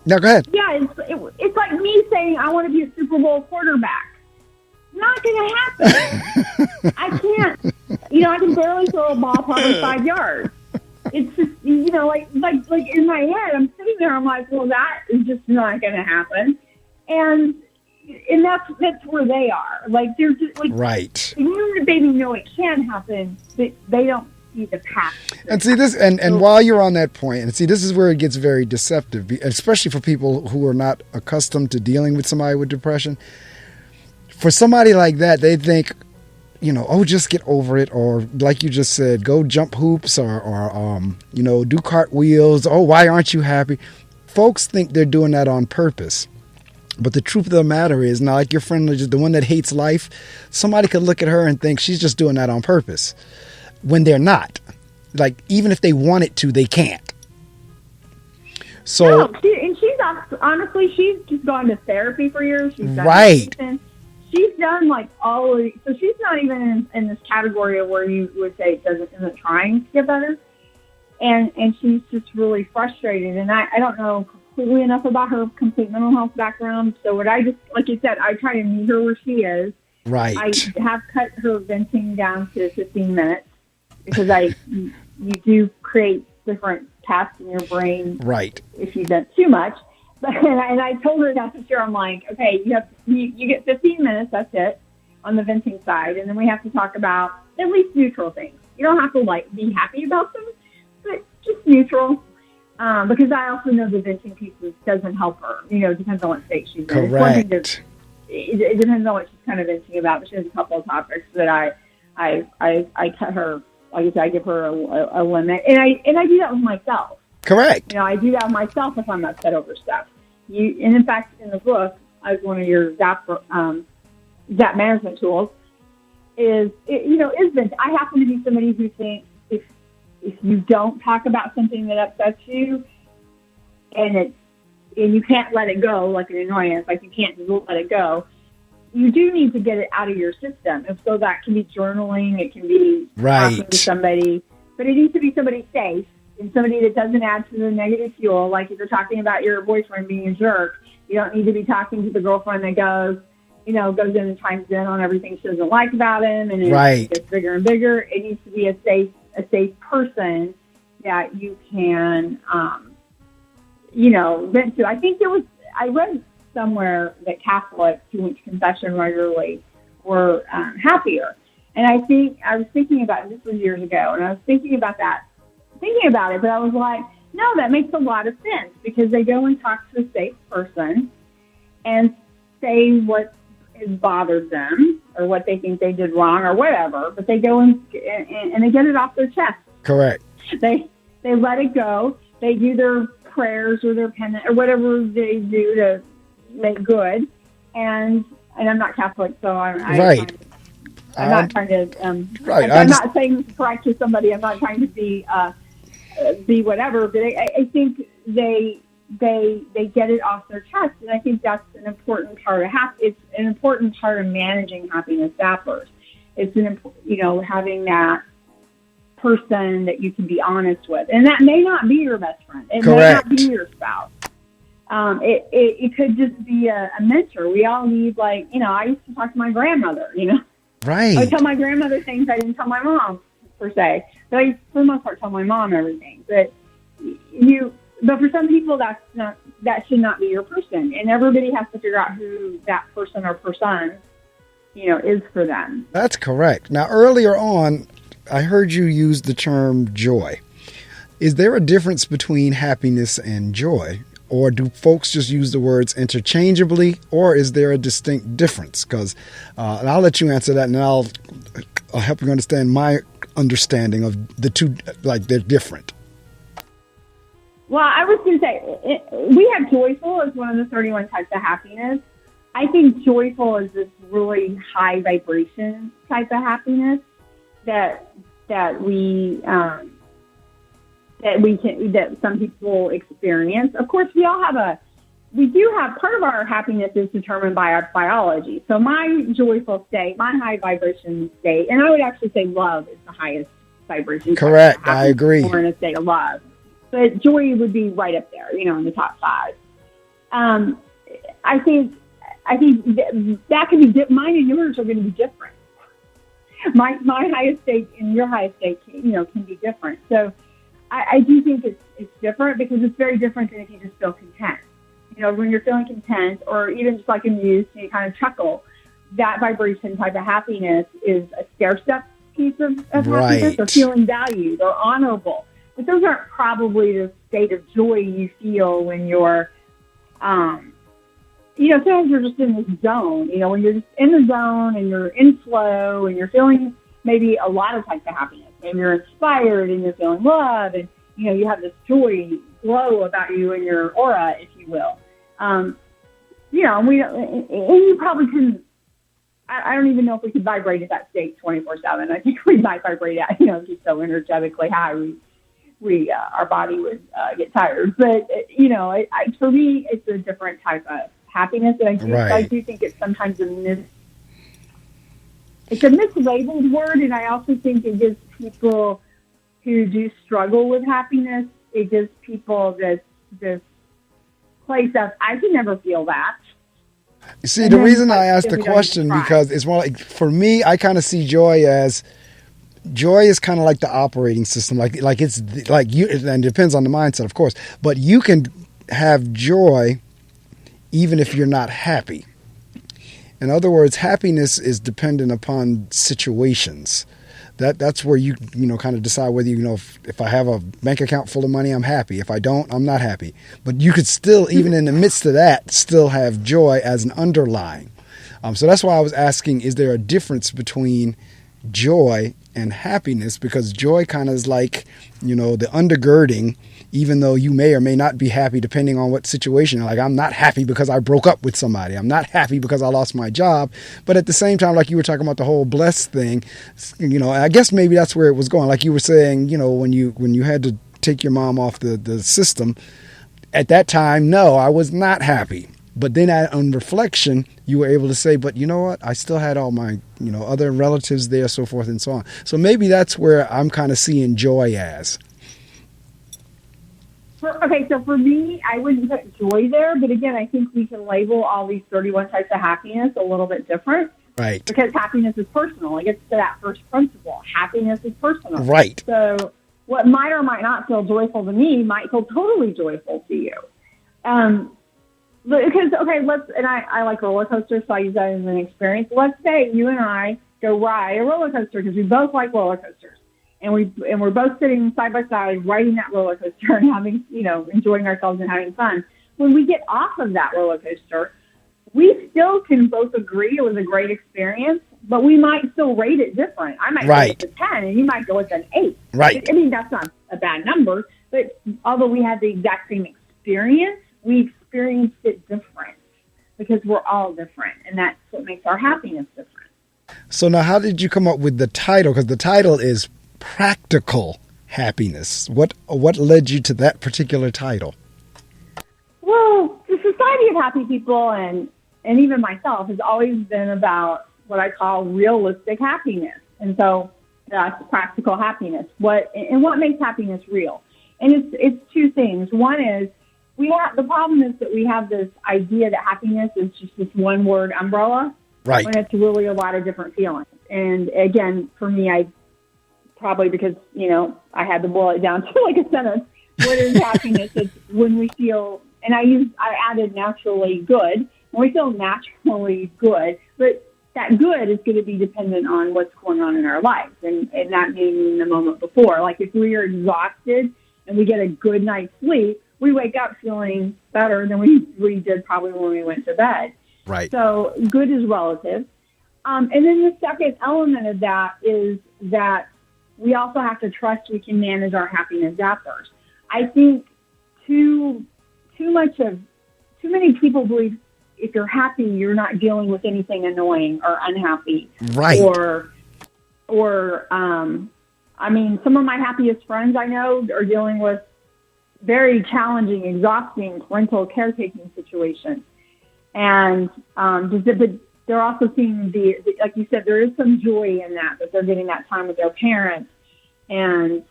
No, go ahead. Yeah, it's like me saying I want to be a Super Bowl quarterback. Not going to happen. I can't. I can barely throw a ball probably 5 yards. It's just, like in my head, I'm sitting there, I'm like, well, that is just not going to happen. And that's where they are. Like, they're just like, right. Even if they know it can happen, they don't see the path. And see this, and while you're on that point, and see, this is where it gets very deceptive, especially for people who are not accustomed to dealing with somebody with depression. For somebody like that, they think, oh, just get over it, or like you just said, go jump hoops, or do cartwheels. Oh, why aren't you happy? Folks think they're doing that on purpose. But the truth of the matter is, now, like your friend, the one that hates life, somebody could look at her and think she's just doing that on purpose, when they're not. Like, even if they wanted to, they can't. So, no, she's honestly, she's just gone to therapy for years. She's done right. She's done all of, so she's not even in this category of where you would say isn't trying to get better. And she's just really frustrated. And I don't know completely enough about her complete mental health background. So what I just, like you said, I try to meet her where she is. Right. I have cut her venting down to 15 minutes because you do create different tasks in your brain. Right. If you've done too much. And I told her that this year, I'm like, okay, you get 15 minutes, that's it, on the venting side. And then we have to talk about at least neutral things. You don't have to, be happy about them, but just neutral. Because I also know the venting pieces doesn't help her. It depends on what state she's in. Correct. It depends on what she's kind of venting about. But she has a couple of topics that I cut her. Like I said, I give her a limit, and I do that with myself. Correct. I do that with myself if I'm upset over stuff. And in fact, in the book, as one of your ZAP management tools, is venting. I happen to be somebody who thinks if you don't talk about something that upsets you, and you can't let it go, like an annoyance, like you can't just let it go, you do need to get it out of your system. And so that can be journaling, it can be talking to somebody, but it needs to be somebody safe and somebody that doesn't add to the negative fuel. Like if you're talking about your boyfriend being a jerk, you don't need to be talking to the girlfriend that goes in and chimes in on everything she doesn't like about him, and it gets bigger and bigger. It needs to be a safe person that you can, vent to. I think I read somewhere that Catholics who went to confession regularly were happier. And I was thinking about, this was years ago, and I was thinking about it, but I was like, no, that makes a lot of sense, because they go and talk to a safe person and say what has bothered them or what they think they did wrong or whatever, but they go and they get it off their chest. Correct. They let it go. They do their prayers or their penance or whatever they do to make good. And I'm not Catholic, so I'm not trying to. I'm not saying this is correct to somebody. I'm not trying to be whatever. But I think they get it off their chest, and I think that's an important part of it's an important part of managing happiness zappers. It's having that person that you can be honest with, and that may not be your best friend. It may not be your spouse. It could just be a mentor. We all need, I used to talk to my grandmother. Right. I would tell my grandmother things I didn't tell my mom per se, but I, for the most part, tell my mom everything. But for some people, that should not be your person, and everybody has to figure out who that person or person, is for them. That's correct. Now, earlier on, I heard you use the term joy. Is there a difference between happiness and joy, or do folks just use the words interchangeably, or is there a distinct difference? Because, and I'll let you answer that, and I'll help you understand my understanding of the two, like they're different. Well, I was going to say, we have joyful as one of the 31 types of happiness. I think joyful is this really high vibration type of happiness that some people experience. Of course, we do have part of our happiness is determined by our biology. So my joyful state, my high vibration state, and I would actually say love is the highest vibration. Correct. I agree. We're in a state of love. But joy would be right up there, in the top 5. I think that can be mine and yours are going to be different. My highest state and your highest state, can be different. So I do think it's different, because it's very different than if you just feel content. When you're feeling content, or even just like amused, and you kind of chuckle, that vibration type of happiness is a stair-step piece of happiness, or feeling valued or honorable. But those aren't probably the state of joy you feel when you're, sometimes you're just in this zone, when you're just in the zone and you're in flow and you're feeling maybe a lot of types of happiness. Maybe you're inspired and you're feeling love, and, you have this joy glow about you in your aura, if you will. And you probably couldn't, I don't even know if we could vibrate at that state 24/7. I think we might vibrate at, just so energetically high, our body would get tired. But, for me, it's a different type of happiness. And I do think it's sometimes it's a mislabeled word. And I also think it gives people who do struggle with happiness, it gives people this place of, I can never feel that. You see, the reason I asked the question, because it's more like, for me, I kind of see joy is kind of like the operating system. Like it's like you, and it depends on the mindset, of course, but you can have joy even if you're not happy. In other words, happiness is dependent upon situations. that's where you kind of decide whether, if I have a bank account full of money, I'm happy. If I don't, I'm not happy. But you could still, even in the midst of that, still have joy as an underlying. So that's why I was asking, is there a difference between joy and happiness? Because joy kind of is like, the undergirding, even though you may or may not be happy depending on what situation. Like, I'm not happy because I broke up with somebody. I'm not happy because I lost my job. But at the same time, like you were talking about the whole blessed thing, I guess maybe that's where it was going. Like you were saying, when you had to take your mom off the system, at that time, no, I was not happy. But then on reflection, you were able to say, but you know what? I still had all my, other relatives there, so forth and so on. So maybe that's where I'm kind of seeing joy as. Okay, so for me, I wouldn't put joy there. But again, I think we can label all these 31 types of happiness a little bit different. Right. Because happiness is personal. It gets to that first principle. Happiness is personal. Right. So what might or might not feel joyful to me might feel totally joyful to you. Because, I like roller coasters, so I use that as an experience. Let's say you and I go ride a roller coaster because we both like roller coasters. And we're both sitting side by side riding that roller coaster and having, enjoying ourselves and having fun. When we get off of that roller coaster, we still can both agree it was a great experience, but we might still rate it different. I might right. go with a 10 and you might go with an 8. Right. I mean, that's not a bad number, but although we had the exact same experience, we experienced it different because we're all different, and that's what makes our happiness different. So now how did you come up with the title? Because the title is Practical Happiness. What led you to that particular title? Well, the Society of Happy People and even myself has always been about what I call realistic happiness. And so that's practical happiness. What makes happiness real? And it's two things. One is the problem is that we have this idea that happiness is just this one word umbrella. Right. When it's really a lot of different feelings. And again, for me, probably because, I had to boil it down to like a sentence. What is happiness? It's when we feel, and I added naturally good. When we feel naturally good, but that good is going to be dependent on what's going on in our lives. And that meaning the moment before. Like if we are exhausted and we get a good night's sleep, we wake up feeling better than we did probably when we went to bed. Right. So good is relative. And then the second element of that is that we also have to trust we can manage our happiness zappers. I think too many people believe if you're happy, you're not dealing with anything annoying or unhappy. Right. Some of my happiest friends I know are dealing with very challenging, exhausting parental caretaking situations. And but they're also seeing like you said, there is some joy in that they're getting that time with their parents and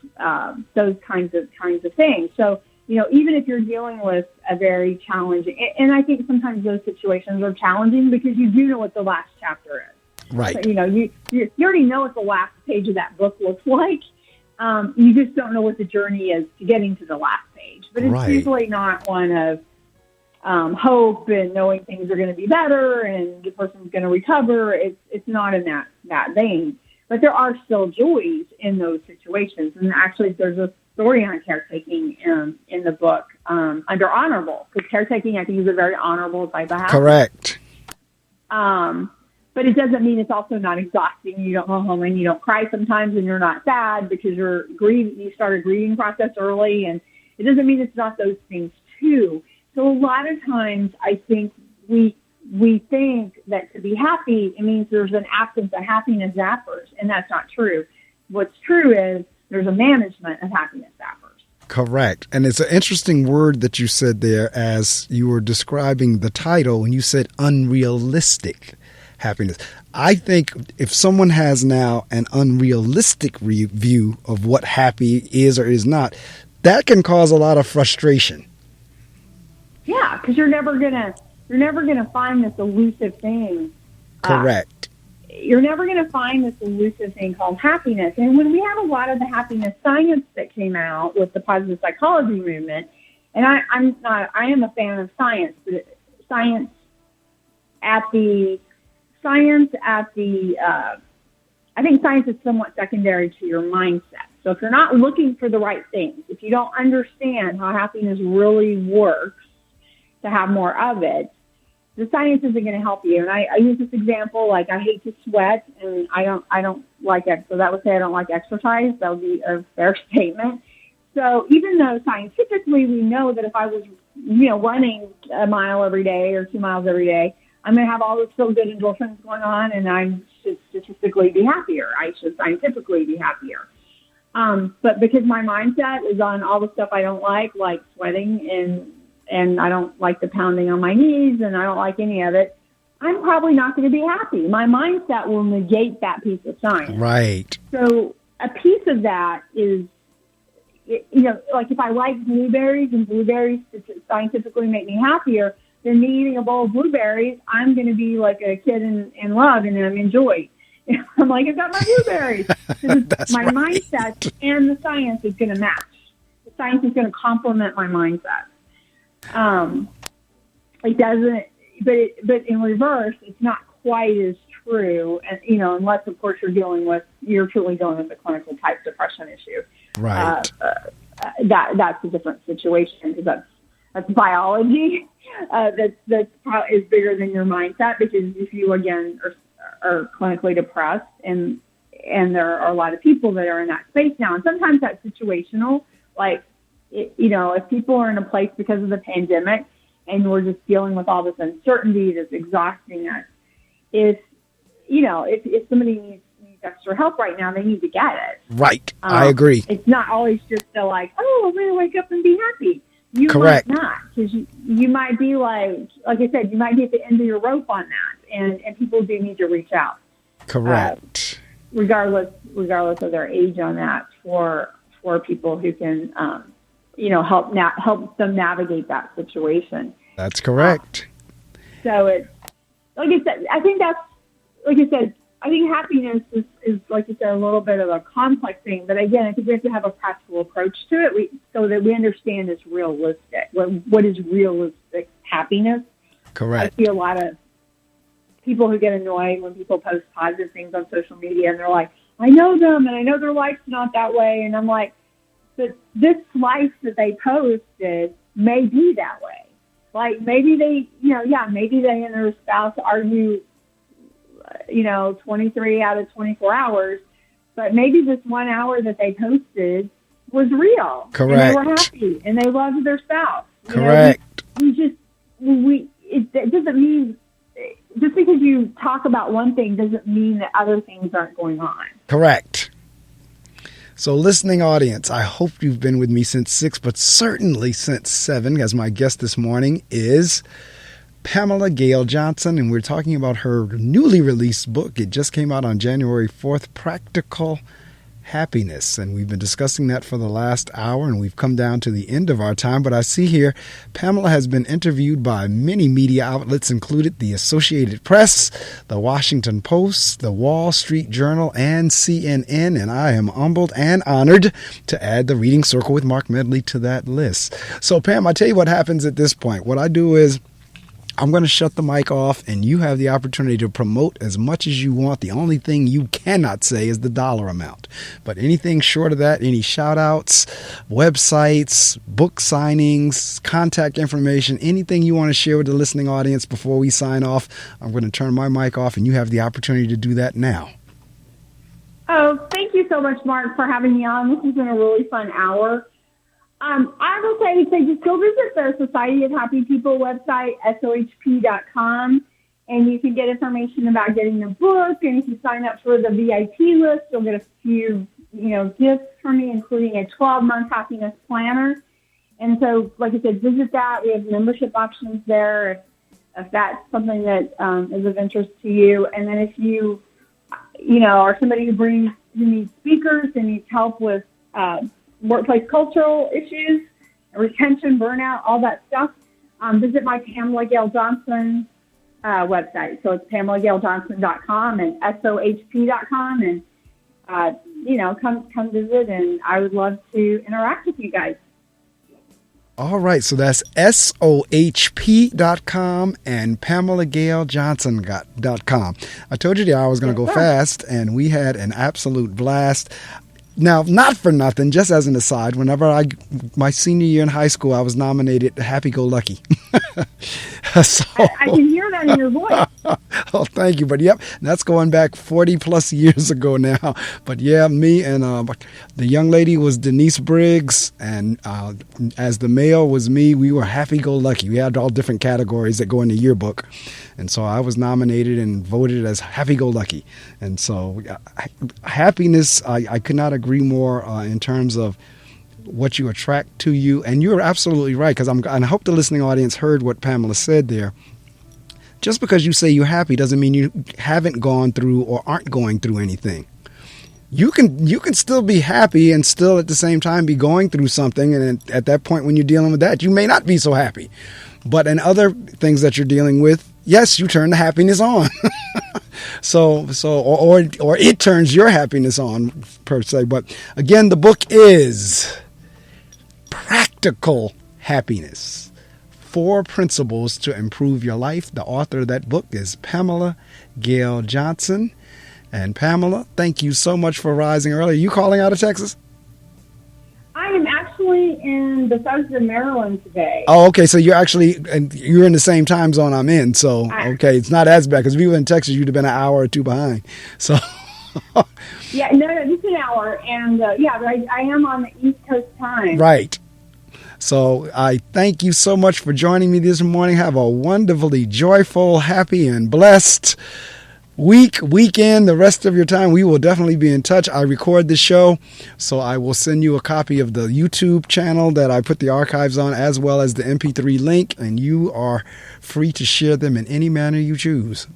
those kinds of things. So, even if you're dealing with a very challenging, and I think sometimes those situations are challenging because you do know what the last chapter is. Right. So, you already know what the last page of that book looks like. You just don't know what the journey is to getting to the last page. But it's usually not one of hope and knowing things are going to be better and the person's going to recover. It's not in that vein. But there are still joys in those situations. And actually, there's a story on caretaking in the book under honorable. Because caretaking, I think, is a very honorable type of happiness. Correct. But it doesn't mean it's also not exhausting. You don't go home and you don't cry sometimes and you're not sad because you start a grieving process early. And it doesn't mean it's not those things too. So a lot of times I think we think that to be happy, it means there's an absence of happiness zappers. And that's not true. What's true is there's a management of happiness zappers. Correct. And it's an interesting word that you said there as you were describing the title when you said unrealistic happiness. I think if someone has now an unrealistic view of what happy is or is not, that can cause a lot of frustration. Yeah, because you're never gonna find this elusive thing. Correct. You're never gonna find this elusive thing called happiness. And when we have a lot of the happiness science that came out with the positive psychology movement, and I am a fan of science, but science at the I think science is somewhat secondary to your mindset. So if you're not looking for the right things, if you don't understand how happiness really works to have more of it, the science isn't going to help you. And I use this example, like I hate to sweat and I don't like it. So that would say I don't like exercise. That would be a fair statement. So even though scientifically we know that if I was, running a mile every day or 2 miles every day, I'm going to have all this feel good endorphins going on and I should statistically be happier. I should scientifically be happier. But because my mindset is on all the stuff I don't like sweating and I don't like the pounding on my knees and I don't like any of it, I'm probably not going to be happy. My mindset will negate that piece of science. Right. So a piece of that is, like if I like blueberries and blueberries scientifically make me happier, then me eating a bowl of blueberries, I'm going to be like a kid in love and I'm enjoyed. I'm like, I've got my blueberries. My mindset and the science is going to match. The science is going to complement my mindset. It doesn't, but in reverse, it's not quite as true. And, unless of course you're truly dealing with a clinical type depression issue. Right. That's a different situation because that's biology. Is bigger than your mindset because if you again are clinically depressed and there are a lot of people that are in that space now, and sometimes that's situational. Like, if people are in a place because of the pandemic and we're just dealing with all this uncertainty that's exhausting us, if somebody needs extra help right now, they need to get it. Right. I agree. It's not always just I'm going to wake up and be happy. You Correct. might not, because you might be like I said, you might be at the end of your rope on that, and people do need to reach out. Correct. Regardless of their age on that, for people who can, help them navigate that situation. That's correct. So it's like I said. I think that's like I said. I think happiness is like you said, a little bit of a complex thing. But again, I think we have to have a practical approach to it so that we understand it's realistic. What is realistic happiness? Correct. I see a lot of people who get annoyed when people post positive things on social media and they're like, I know them and I know their life's not that way. And I'm like, but this life that they posted may be that way. Like maybe maybe they and their spouse argue 23 out of 24 hours, but maybe this 1 hour that they posted was real. Correct. And they were happy and they loved their spouse. Correct. It doesn't mean, just because you talk about one thing doesn't mean that other things aren't going on. Correct. So listening audience, I hope you've been with me since 6, but certainly since 7, as my guest this morning is Pamela Gail Johnson, and we're talking about her newly released book. It just came out on January 4th, Practical Happiness, and we've been discussing that for the last hour, and we've come down to the end of our time. But I see here Pamela has been interviewed by many media outlets, including the Associated Press, the Washington Post, the Wall Street Journal, and CNN, and I am humbled and honored to add the Reading Circle with Marc Medley to that list. So Pam, I tell you what happens at this point. What I do is I'm going to shut the mic off and you have the opportunity to promote as much as you want. The only thing you cannot say is the dollar amount. But anything short of that, any shout outs, websites, book signings, contact information, anything you want to share with the listening audience before we sign off, I'm going to turn my mic off and you have the opportunity to do that now. Oh, thank you so much, Mark, for having me on. This has been a really fun hour. I will say just go visit the Society of Happy People website, sohp.com, and you can get information about getting the book. And if you sign up for the VIP list, you'll get a few, gifts from me, including a 12-month happiness planner. And so, like I said, visit that. We have membership options there if that's something that is of interest to you. And then if you, are somebody who needs speakers and needs help with workplace cultural issues, retention, burnout, all that stuff, visit my Pamela Gail Johnson website. So it's PamelaGailJohnson.com and SOHP.com. And, come visit, and I would love to interact with you guys. All right, so that's SOHP.com and PamelaGailJohnson.com. I told you I was going to go fast, and we had an absolute blast. Now, not for nothing, just as an aside, whenever my senior year in high school, I was nominated Happy-Go-Lucky. So, I can hear that in your voice. Oh, thank you. But yep, that's going back 40 plus years ago now. But yeah, me and the young lady was Denise Briggs, and as the male was me, we were Happy-Go-Lucky. We had all different categories that go in the yearbook. And so I was nominated and voted as Happy-Go-Lucky. And so happiness, I could not agree more in terms of what you attract to you. And you're absolutely right, because and I hope the listening audience heard what Pamela said there. Just because you say you're happy doesn't mean you haven't gone through or aren't going through anything. You can still be happy and still at the same time be going through something. And at that point, when you're dealing with that, you may not be so happy. But in other things that you're dealing with, yes, you turn the happiness on. or it turns your happiness on, per se. But again, the book is Practical Happiness: 4 Principles to Improve Your Life. The author of that book is Pamela Gail Johnson. And Pamela, thank you so much for rising early. Are you calling out of Texas? I am actually in Bethesda, Maryland today. Oh, okay. So you're in the same time zone I'm in. So, okay, it's not as bad, because if you were in Texas, you'd have been an hour or two behind. So, yeah, no, just an hour. And yeah, but I am on the East Coast time. Right. So I thank you so much for joining me this morning. Have a wonderfully joyful, happy, and blessed weekend, the rest of your time. We will definitely be in touch. I record the show, so I will send you a copy of the YouTube channel that I put the archives on, as well as the MP3 link, and you are free to share them in any manner you choose.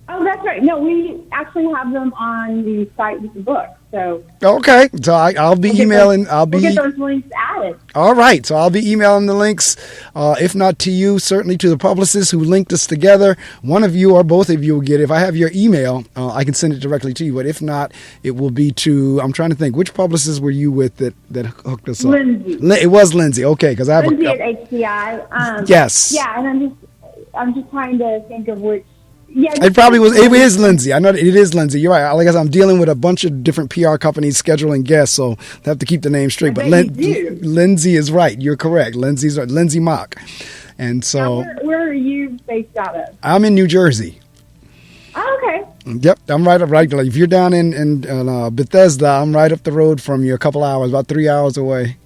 Oh, that's right. No, we actually have them on the site with the book. So okay, so I'll be emailing. We'll get those links added. All right, so I'll be emailing the links, if not to you, certainly to the publicist who linked us together. One of you or both of you will get it. If I have your email, I can send it directly to you. But if not, it will be to. I'm trying to think. Which publicist were you with that hooked us up? Lindsay. It was Lindsay. Okay, because I have Lindsay at HCI. Yes. Yeah, and I'm just trying to think of which. Yeah, it probably was. It is Lindsay. I know it is Lindsay. You're right. Like I said, I'm dealing with a bunch of different PR companies scheduling guests, so I have to keep the name straight. But Lindsay is right. You're correct. Lindsay's right. Lindsay Mock. And so, now, where are you based out of? I'm in New Jersey. Oh, okay. Yep, I'm right. Like if you're down in Bethesda, I'm right up the road from you. A couple hours, about 3 hours away.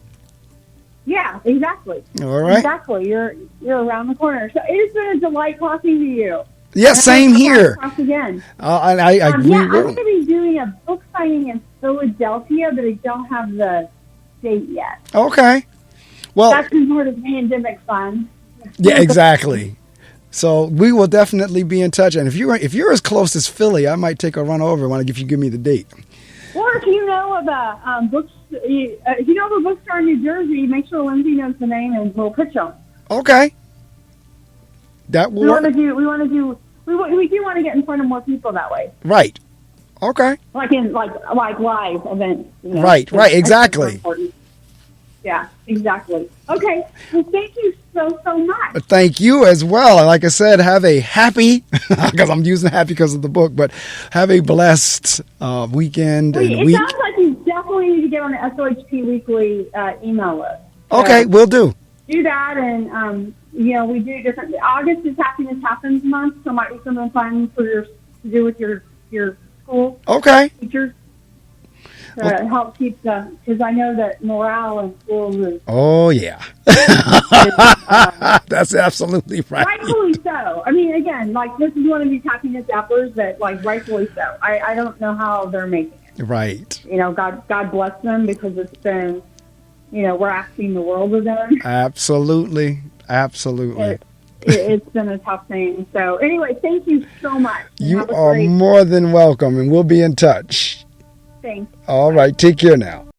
Yeah, exactly. All right. Exactly. You're around the corner. So it has been a delight talking to you. Yeah, same here. Again. I'm going to be doing a book signing in Philadelphia, but I don't have the date yet. Okay. Well, that's been part of the pandemic fun. Yeah, exactly. So we will definitely be in touch. And if you're as close as Philly, I might take a run over if you give me the date. Or if you know of a if you know of a bookstore in New Jersey, make sure Lindsay knows the name and we'll pitch them. Okay. That will work. We do want to get in front of more people that way. Right. Okay. Like live events. You know? Right, exactly. Yeah, exactly. Okay. Well, thank you so much. Thank you as well. Like I said, have a happy, because I'm using happy because of the book, but have a blessed weekend and week. It sounds like you definitely need to get on the SOHP Weekly email list. Okay, we'll do. Do that, and we do different. August is Happiness Happens month, so it might be something fun to do with your school. Okay. Teachers to help keep because I know that morale in schools is. Oh yeah. That's absolutely right. Rightfully so. I mean, again, this is one of these happiness apples that, rightfully so. I don't know how they're making it. Right. God bless them, because it's been. We're asking the world of them. Absolutely. It's been a tough thing. So anyway, thank you so much. You are more than welcome, and we'll be in touch. Thanks. All right. Take care now.